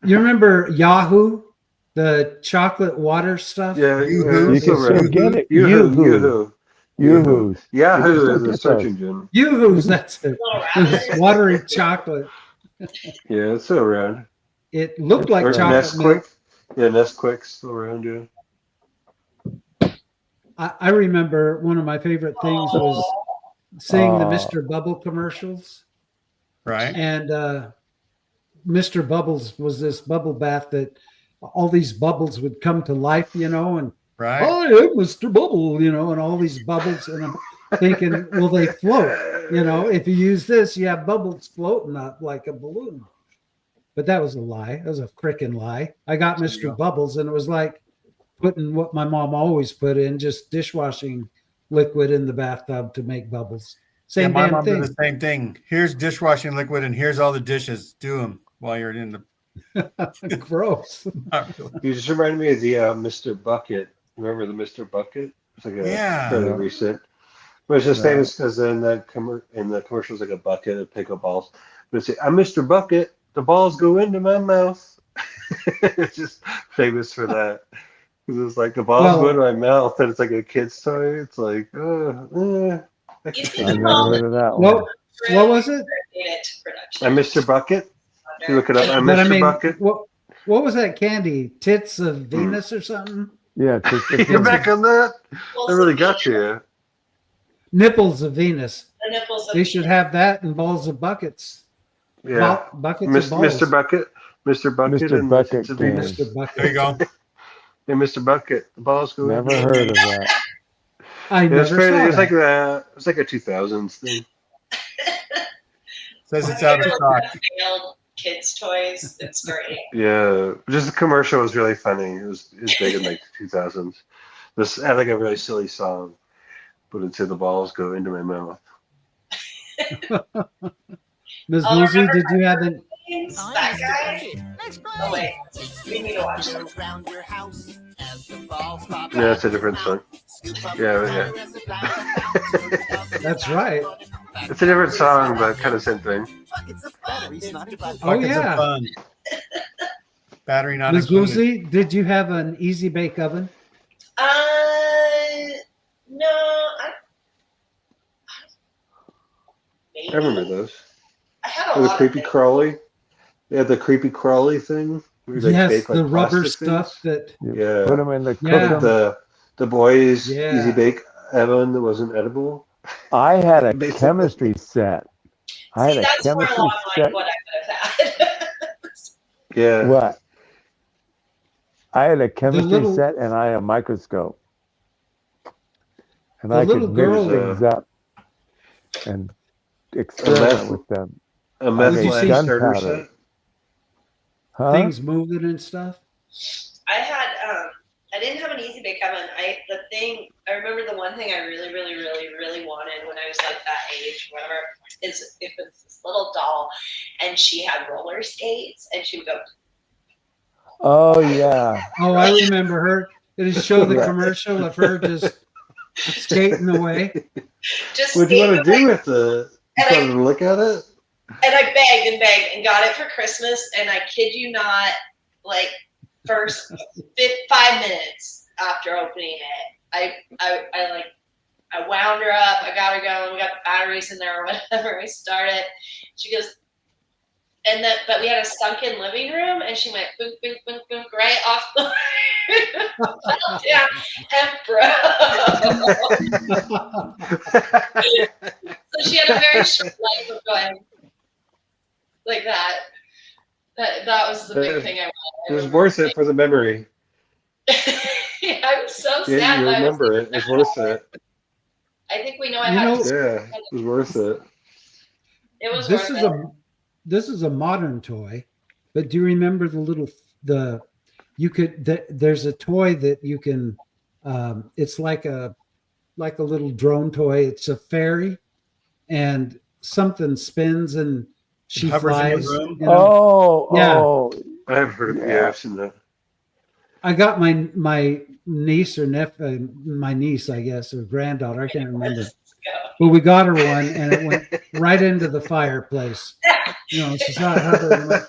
You remember Yahoo, the chocolate water stuff? Yeah, Yoo-hoo. You it's can around. still get it. Yoo-hoo. Yoo-hoo. Yoo-hoos. Yahoo You is can a still get search those. engine. Yoo-hoos, that's it. Little It was rabbits. watery chocolate. Yeah, it's still around. It looked like Or chocolate milk. Nesquik. Yeah, Nesquik's still around, yeah. I remember one of my favorite things was seeing the Oh. Mr. Bubble commercials. Right. And Mr. Bubbles was this bubble bath that all these bubbles would come to life, and Right. I am Mr. Bubble, and all these bubbles. And I'm thinking, will they float? If you use this, you have bubbles floating up like a balloon. But that was a lie. That was a frickin' lie. I got There you Mr. go. Bubbles, and it was like putting what my mom always put in, just dishwashing liquid in the bathtub to make bubbles. Yeah, Same my damn mom did thing. the same thing. Here's dishwashing liquid, and here's all the dishes. Do them while you're in the. Gross. Not really. You just reminded me of the Mr. Bucket. Remember the Mr. Bucket? It's like a Yeah. fairly recent. But it's just Yeah. famous because in the commercials, like a bucket of pickleball. But it's I'm Mr. Bucket. The balls go into my mouth. It's just famous for that. Because it's like the balls Well- go into my mouth, and it's like a kid's toy. It's like, I You I can never call heard of that What, one. what was it? it to production. I'm Mr. Bucket. If you look it up, I'm But Mr. I mean, Bucket. what was that candy? Tits of Venus or something? Yeah, just the You're back on that? Nipples I really of got Venus. you. Nipples of Venus. The nipples of They should Venus. have that in balls of buckets. Yeah. Buckets of balls. Mr. Bucket. Mr. Bucket. Mr. and Bucket Mr. can. Venus. Mr. Bucket. There you go. Hey, Mr. Bucket. The balls go in. Never heard of that. I It was never pretty, saw it was like that. a 2000s thing. Says it's out of stock. Failed kids' toys. It's great. Yeah, just the commercial was really funny. It was big in like the 2000s. This had like a really silly song, but it said the balls go into my mouth. Ms. Oh, Woozy, remember did you have an? that guy? Oh wait, we need to watch it. Yeah, it's a different song. Yeah. That's right. It's a different song, but kind of same thing. Oh Buckets of yeah. fun. Battery not Ms. included. Woozy, did you have an easy bake oven? No, maybe. I remember those. I had a Or the lot of creepy things. crawly. They had the creepy crawly thing. where you, Yes, bake, the rubber plastic stuff things. that. Yeah. Put them in the Yeah. cook 'em. The boys' Yeah. easy bake oven that wasn't edible. I had a Basically. chemistry set. I See, had a that's more chemistry along set. like what I could have had. Yeah. What? I had a chemistry little- set and I had a microscope. And The I little could girl- mix things up and experiment meth- with them. A meth Would you lab see- starter gunpowder. set. Huh? Things moving and stuff. I had I didn't have an easy bake oven. I remember the one thing I really, really, really, really wanted when I was like that age, whatever, it was this little doll, and she had roller skates, and she would go. Oh yeah. Oh, I remember her. It is show the Yeah. commercial of her just skating away. Just What do you want to skating do away. with the? And You want to look at it? And I begged and got it for Christmas, and I kid you not, like first 5 minutes after opening it, I wound her up, I got her going, we got the batteries in there or whatever, we started. She goes, but we had a sunken living room, and she went boom, boom, boom, boom, right off the fell down and broke. So she had a very short life of going like that. That was the big thing I wanted. It was worth it for the memory. Yeah, I was so sad. Yeah, you that I was remember it. It's worth it. I think we know I You had know- to. Yeah, it was worth it. It was This worth is it. this is a modern toy, but do you remember there's a toy that you can it's like a little drone toy. It's a fairy and something spins and she Hovers in your flies. room? You know? Oh, Yeah. oh. I have heard of it. Yeah. Yeah, I've seen that. I got my niece or nephew, my niece, I guess, or granddaughter, I can't remember. Let's go. But we got her one and it went right into the fireplace. You know, she's not hovering, went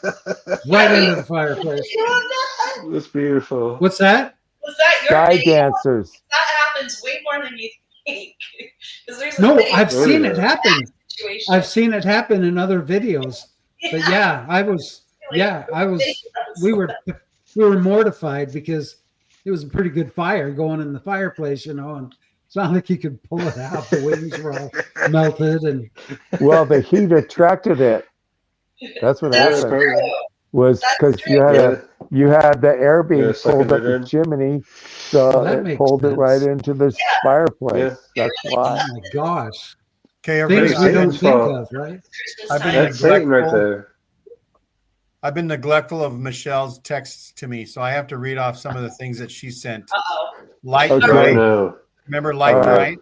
right into the fireplace. You love that? It's beautiful. What's that? Was that your Sky video? dancers. That happens way more than you think. 'Cause there's a No, video I've Oh, seen yeah. it happen. situation. I've seen it happen in other videos. But yeah, we were mortified because it was a pretty good fire going in the fireplace, you know, and it's not like you could pull it out. The wings were all melted and Well, the heat attracted it. That's what Yeah, happened. probably. Was That's because Yeah. you had the air being Yeah, sucking pulled up it the in. chimney, so Well, that it makes pulled it sense. right into the fireplace. Yeah. That's why. oh my gosh. Okay, Things everybody. we don't Satan's think fault. of, right? Christmas I've been time. That's Satan right there. I've been neglectful of Michelle's texts to me, so I have to read off some of the things that she sent. Uh-oh. Light Okay. Oh Bright. no. Remember Light All right. Bright?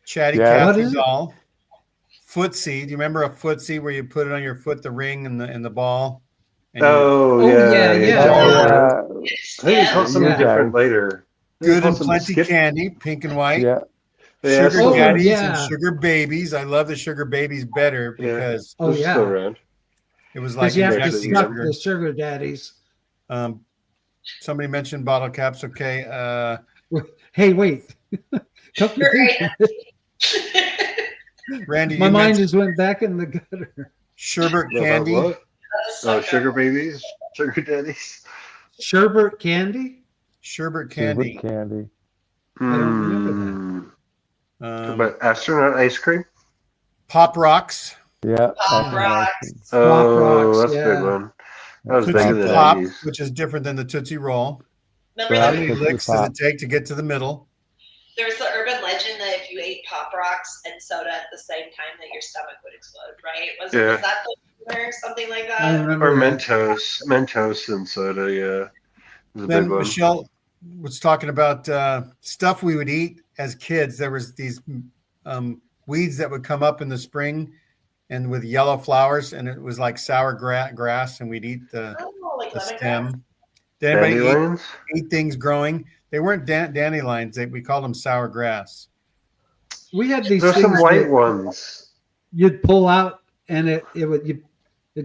Chatty Yeah. What Cathy is it? doll. Footsie. Do you remember a footsie where you put it on your foot, the ring and the ball? And Oh, Oh, yeah. yeah. Oh, I think it's called something Yeah. different later. you Good and Called some Plenty skip- Candy, pink and white. yeah. Yeah, Sugar Oh, Daddies yeah. and Sugar Babies. I love the Sugar Babies better Yeah. because Oh This is yeah. still around. it was like Because you have to injecting suck sugar. the sugar daddies. Somebody mentioned bottle caps. Okay. Hey, wait. Cup your Right. feet. Randy, My you mind mentioned just went back in the gutter. sherbet About candy. what? That's Oh, so sugar babies, sugar daddies. Sherbet candy? Sherbet Candy. candy. Candy. don't remember that. Um, But astronaut ice cream. Pop Rocks. Yeah. Pop that's Rocks. nice. Oh, Rocks, that's a yeah. big one. That was big Tootsie in the Pop, 90s. which is different than the Tootsie Roll. Remember Yeah. How many Tootsie licks does Pop. it take to get to the middle? there was the urban legend rocks and soda at the same time that your stomach would explode, right? Was Yeah. that the or something like I that? remember Or that. Mentos and soda. Yeah, was a Then big one. Michelle was talking about stuff we would eat as kids. There was these weeds that would come up in the spring and with yellow flowers, and it was like sour grass, and we'd eat the Like lemongrass. stem. Did anybody Dandelions? eat things growing? They weren't dandelions. We called them sour grass. We had these There's things some white that ones. you'd pull out, and it'd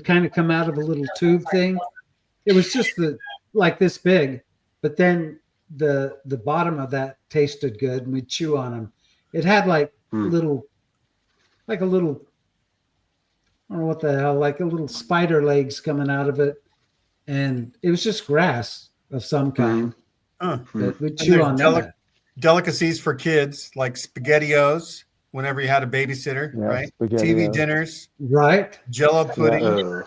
kind of come out of a little tube thing. It was just like this big, but then the bottom of that tasted good, and we'd chew on them. It had like a little, I don't know what the hell, like a little spider legs coming out of it, and it was just grass of some kind. Huh. That we'd And chew there's on that. delicacies for kids like SpaghettiOs whenever you had a babysitter, Yeah, right? SpaghettiOs. TV dinners, Right? Jello pudding, Twinkies.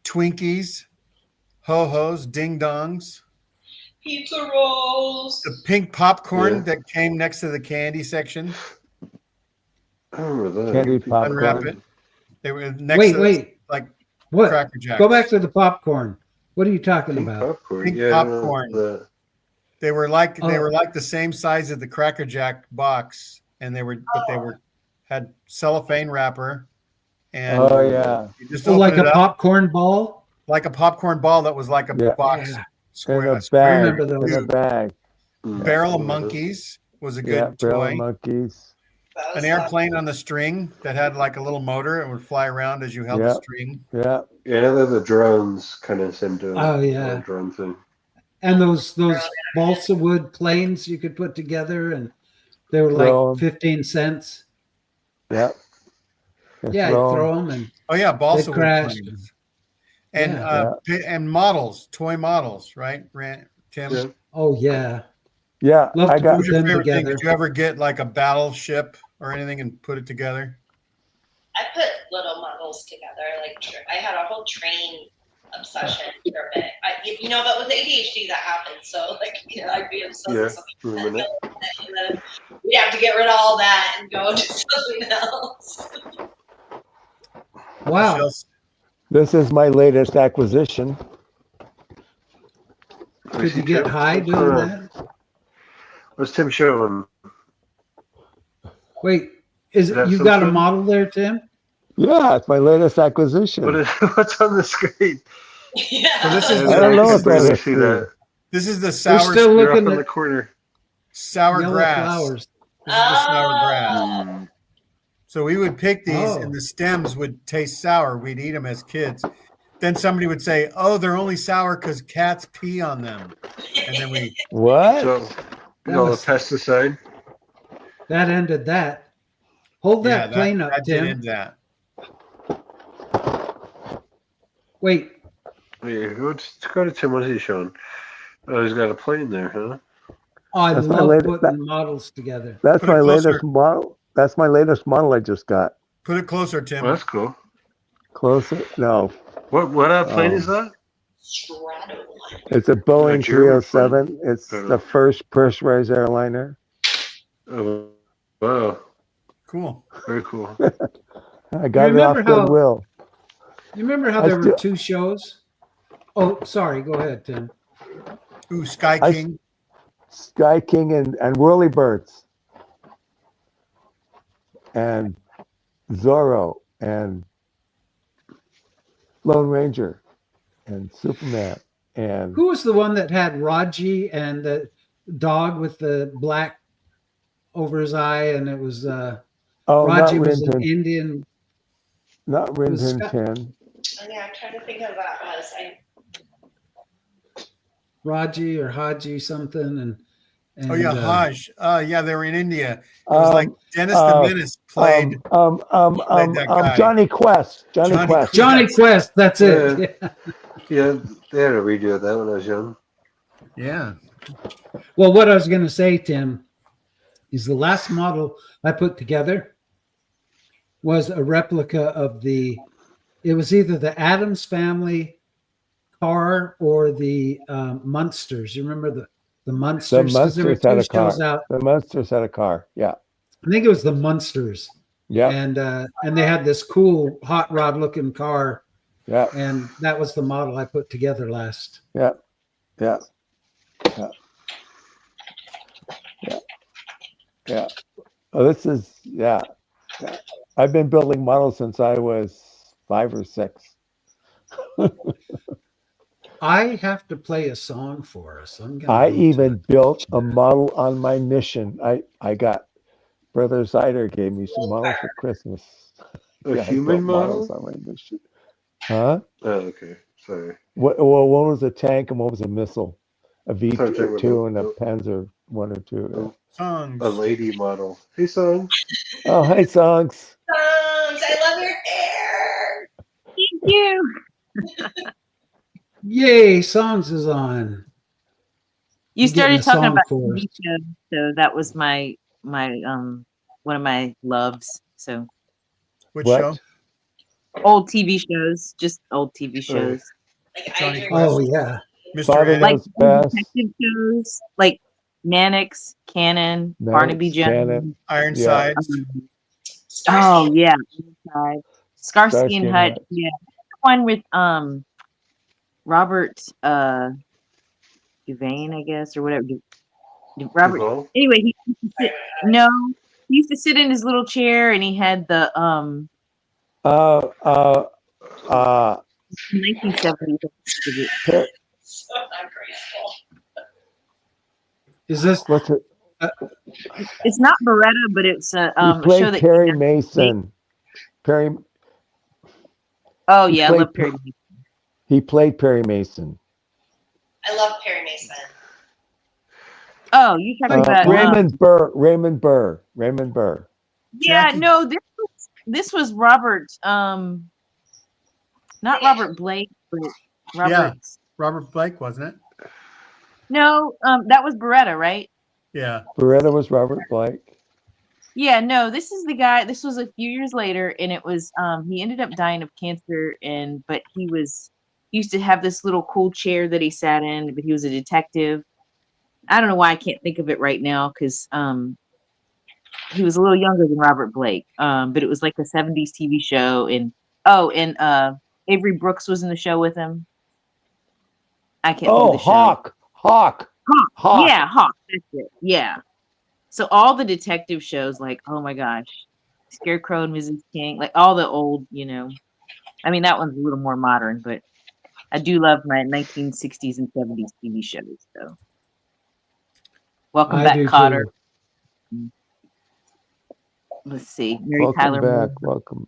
Twinkies, ho-hos, ding-dongs, Pizza rolls. the pink popcorn Yeah. that came next to the candy section. I remember that. Candy Unwrap popcorn. it. They were next to Wait. like What? Cracker Jacks. Go back to the popcorn. What are you talking Pink about? popcorn. Pink Yeah, popcorn. They were like Oh. the same size as the Cracker Jack box, and they were had cellophane wrapper, and Oh yeah, you just So open like it a up popcorn ball? like a popcorn ball that was like a Yeah. box Yeah. square. in a square bag. remember those. In a bag. Barrel of Monkeys was a good Yeah, Barrel toy. of Monkeys. That was An airplane on the string that had like a little motor and would fly around as you held the Yeah. string. Yeah, Yeah, they're the drones kind of same to Oh, yeah. drone thing. And those balsa wood planes you could put together, and they were Throw 'em. like 15 cents. yeah. Just Yeah, you throw 'em. throw them, and Oh yeah, balsa wood crashed. planes. And Yeah. and models, toy models, right? Tim, Yeah. oh yeah, Yeah, Love I to what got was your them favorite thing? together. Did you ever get like a battleship or anything and put it together? I put little models together. Like I had a whole train obsession for a bit. You know, but with ADHD that happens. So like, I'd be obsessed Yeah. with something, Remember that? and then we have to get rid of all that and go to something else. wow. Michelle's- this is my latest acquisition. Could you get high doing that? What's Tim showing? Wait, is Is that you got a something? model there, Tim? Yeah, it's my latest acquisition. What's on the screen? Yeah. So this is I don't know what that Really is. see that. This is the We're sour still You're up looking in the at corner. sour yellow grass. flowers. This is the sour grass. Mm. So we would pick these, Oh. and the stems would taste sour. We'd eat them as kids. Then somebody would say, "Oh, they're only sour because cats pee on them," and then we What? So, That all the was- pesticide. That ended that. Hold that yeah, plane up, that did Tim. end that. Wait, Yeah, go to Tim. What is he showing? Oh, he's got a plane there, huh? oh, I That's my love latest- putting models together. That's Put it my closer. latest model. That's my latest model I just got. Put it closer, Tim. Well, that's cool. Closer? No, What plane is that? Strato. it's a Boeing German 307. It's the first pressurized airliner. Oh, wow, Cool. very cool. I got it off remember how- Goodwill. You remember how I there were still- two shows? Oh, sorry. Go ahead, Tim. Ooh, Sky I- King. Sky King and Whirly Birds. And Zorro and Lone Ranger and Superman and Who was the one that had Raji and the dog with the black over his eye? And it was Raji was an Indian. not Rin was Tin Scott- Tin. Yeah, I'm trying to think of who that was. Raji or Haji something, and Oh yeah, uh, Hajj. Yeah, they were in India. It was like Dennis the Menace played. that guy. Johnny Quest. Johnny Johnny Quest. Johnny Quest. That's it. Yeah. Yeah, they had a redo of that when I was young. Yeah. Well, what I was going to say, Tim, is the last model I put together was a replica of the. It was either the Addams Family car or the Munsters. You remember the Munsters? 'Cause there were Munsters had two a car. shows out. The Munsters had a car. Yeah. I think it was the Munsters. Yeah, And they had this cool hot rod looking car, yeah, and that was the model I put together last. yeah, yeah, yeah, yeah, yeah. Oh, this is yeah. I've been building models since I was 5 or 6. I have to play a song for us. I'm gonna I go even to built a model on my mission. I got Brother Zider gave me some models for Christmas. A Yeah, I human built models model? on my mission. Huh? Oh, okay. Sorry. One was a tank and one was a missile, a Sorry, talking V2 and a about Panzer 1 or 2. Yeah. a Songs. lady model. Hey, songs. Oh, hi, songs. I love your hair. Thank you. Yay, Songs is on. You I'm getting started a talking song about for us. TV shows, so that was my one of my loves. So Which What? show? old TV shows, just old TV Oh, yeah. shows, Like Johnny I Oh Quest. yeah. Mr. Father Ed. like Knows old Best. detective shows, like Mannix, Cannon, Barnaby Mannix, Jones. Cannon. Yeah. Ironsides. Oh Starsky. yeah, Inside. Starsky Starsky and and Hutch. Hutch. Yeah, the one with Robert Duvane, I guess, or whatever. Robert. Duvall? Anyway, he used to sit, no, he used to sit in his little chair, and he had the Uh, uh, uh, 1970s. Per- So ungrateful. Is this what's it? It's not Beretta, but it's He a show played that. Perry Mason. Perry. Oh He yeah, I played love Perry. He played Perry Mason. I love Perry Mason. Oh, you talking about? Raymond Burr. Raymond Burr. Raymond Burr. Yeah, Jackie. no, this was Robert. Not Robert Blake, but Robert. Yeah. Robert Blake, wasn't it? No, that was Beretta, right? Yeah. Beretta was Robert Blake. Yeah, no, this is the guy. This was a few years later, and it was he ended up dying of cancer, but he used to have this little cool chair that he sat in, but he was a detective. I don't know why I can't think of it right now because he was a little younger than Robert Blake. But it was like a 70s TV show, and Avery Brooks was in the show with him. I can't think of the show. Hawk. Hawk. Yeah, Hawk. That's it. Yeah. So all the detective shows, like, oh my gosh, Scarecrow and Mrs. King, like all the old, I mean, that one's a little more modern, but I do love my 1960s and 70s TV shows. So, welcome I back, do Cotter. too. Let's see, Mary Welcome Tyler back. Moore. Welcome.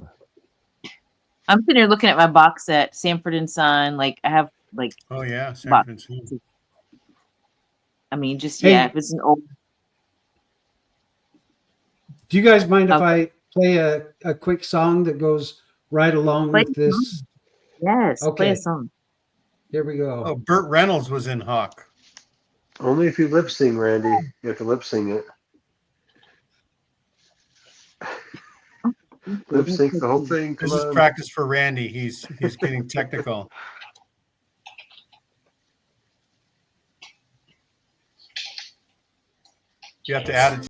I'm sitting here looking at my box set, Sanford and Son. Like I have like, Oh yeah. box. Sanford and Son. I mean, just Hey. yeah, if it's an old. Do you guys mind if Okay. I play a quick song that goes right along Play with this? Yes, play Okay. a song. Here we go. Oh, Burt Reynolds was in Hawk. Only if you lip sing, Randy. You have to lip sing it. Lip sync the whole thing. Come This is on. practice for Randy. He's getting technical. You have to add it.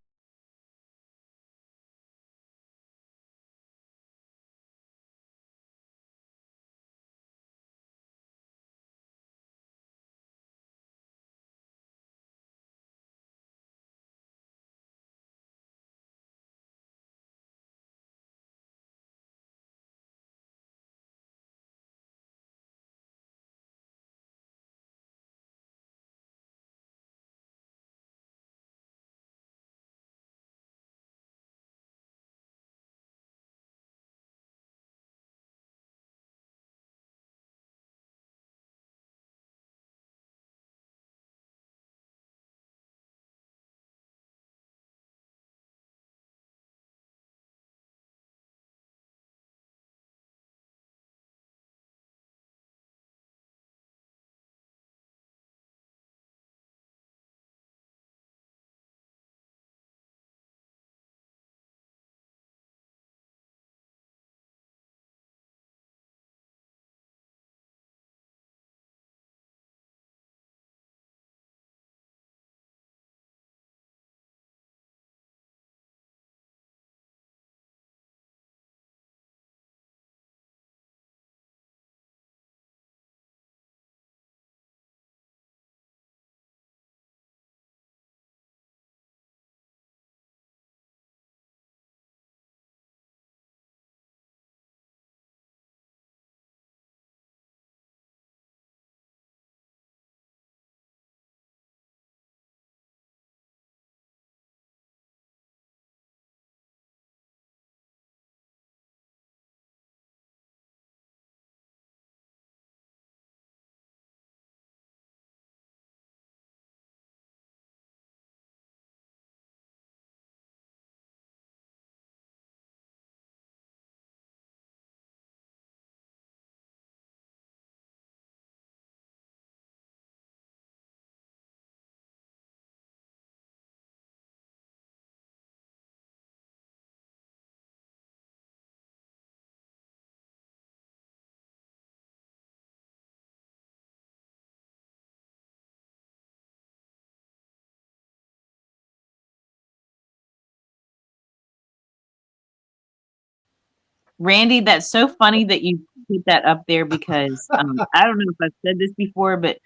Randy, that's so funny that you put that up there because I don't know if I've said this before, but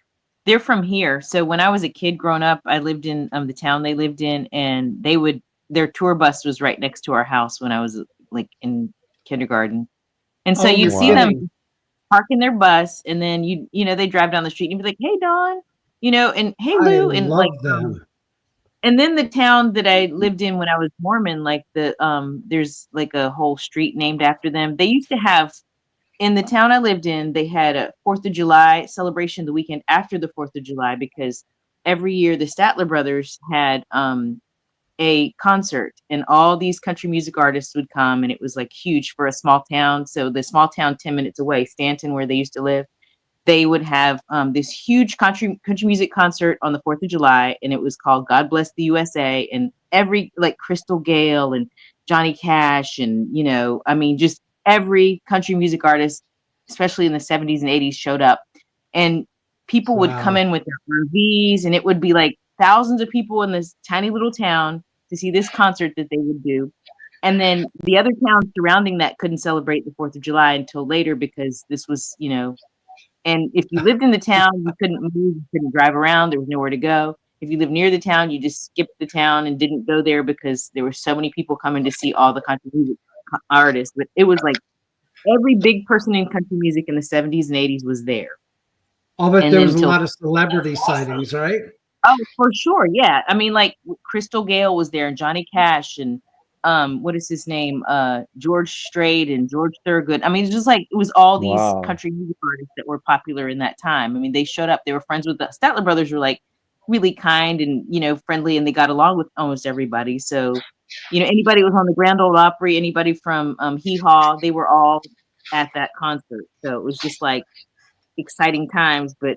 they're from here. So when I was a kid growing up, I lived in the town they lived in, and their tour bus was right next to our house when I was like in kindergarten. And so Oh, you'd you're see them kidding. parking their bus, and then they drive down the street and you'd be like, "Hey, Dawn," and "Hey, Lou," I and love them. and then the town that I lived in when I was Mormon, like there's like a whole street named after them. They used to have in the town I lived in, they had a 4th of July celebration the weekend after the 4th of July because every year the Statler brothers had a concert and all these country music artists would come, and it was like huge for a small town. So the small town 10 minutes away, Stanton, where they used to live, they would have this huge country music concert on the 4th of July, and it was called God Bless the USA. And every like Crystal Gale and Johnny Cash and just every country music artist, especially in the 70s and 80s, showed up. And people would come Wow. in with their RVs, and it would be like thousands of people in this tiny little town to see this concert that they would do. And then the other towns surrounding that couldn't celebrate the 4th of July until later because this was, and if you lived in the town, you couldn't move, you couldn't drive around, there was nowhere to go. If you lived near the town, you just skipped the town and didn't go there because there were so many people coming to see all the country music artists. But it was like every big person in country music in the 70s and 80s was there. I'll bet And there then was a till- lot of celebrity sightings, right? Oh, for sure. Yeah. I mean, like Crystal Gale was there and Johnny Cash and what is his name? George Strait and George Thorogood. I mean, it's just like it was all these Wow. country music artists that were popular in that time. I mean, they showed up, they were friends with the Statler brothers, were like really kind and friendly, and they got along with almost everybody. So, anybody was on the Grand Ole Opry, anybody from Hee Haw, they were all at that concert. So it was just like exciting times, but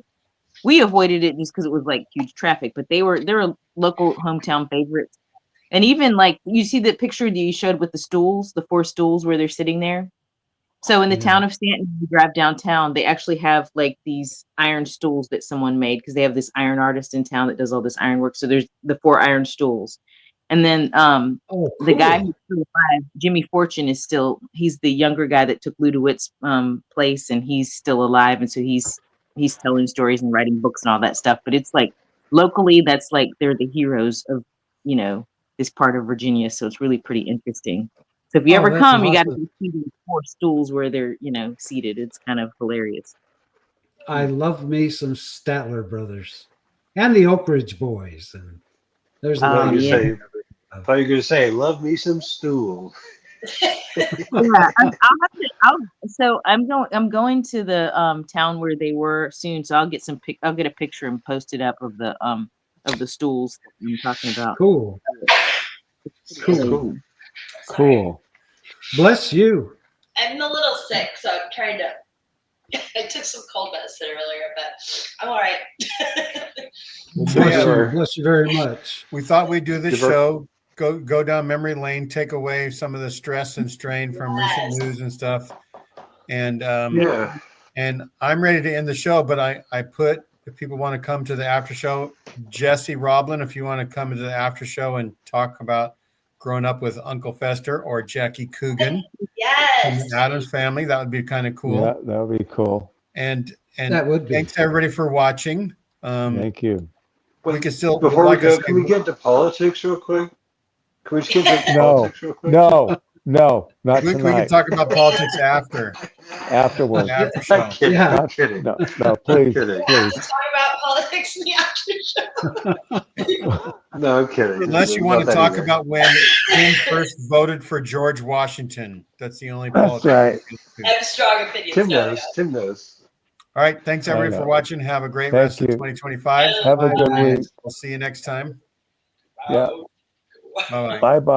we avoided it just because it was like huge traffic, but they were local hometown favorites. And even like you see the picture that you showed with the stools, the 4 stools where they're sitting there. So in the Yeah. town of Stanton, you drive downtown, they actually have like these iron stools that someone made because they have this iron artist in town that does all this iron work. So there's the 4 iron stools. And then Oh, the guy cool. who's still alive, Jimmy Fortune, he's the younger guy that took Lou DeWitt's place, and he's still alive. And so he's telling stories and writing books and all that stuff. But it's like locally, that's like they're the heroes of, this part of Virginia. So it's really pretty interesting. So if you Oh, ever that's come, you got to awesome. see these 4 stools where they're, seated. It's kind of hilarious. I love me some Statler brothers and the Oak Ridge Boys. And there's a I lot thought of you yeah. say, I thought you were going to say, love me some stool. Yeah, I'm going to the town where they were soon, so I'll get a picture and post it up of the stools that I'm talking about. cool. Cool. Cool. Bless you. I'm a little sick, so I'm trying to. I took some cold medicine earlier, but I'm all right. Bless you very much. We thought we'd do this Give her- show, go down memory lane, take away some of the stress and strain from recent news and stuff. And Yeah. and I'm ready to end the show, but I put, if people want to come to the after show, Jesse Roblin, if you want to come to the after show and talk about growing up with Uncle Fester, or Jackie Coogan from Yes. the Addams Family, that would be kind of cool. Yeah, that would be cool. And That would be. thanks everybody for watching. Thank you. We can still, Before like we I go, said, can we get into politics real quick? Can we just get into No. politics real quick? No, not we can tonight. talk about politics after Afterwards. after show. I'm kidding. Yeah. I'm kidding. No, please, kidding. Yeah, please. let's talk about politics in the after show. No, I'm kidding. Unless you Not want to that talk either. about when Tim first voted for George Washington. That's the only That's politics. right. I have strong opinions. Tim so, knows. Tim knows. All right. Thanks I everybody for know. watching. Have a great Thank rest of you. 2025. Have a good Bye. week. We'll see you next time. Yeah. Bye bye. Bye bye.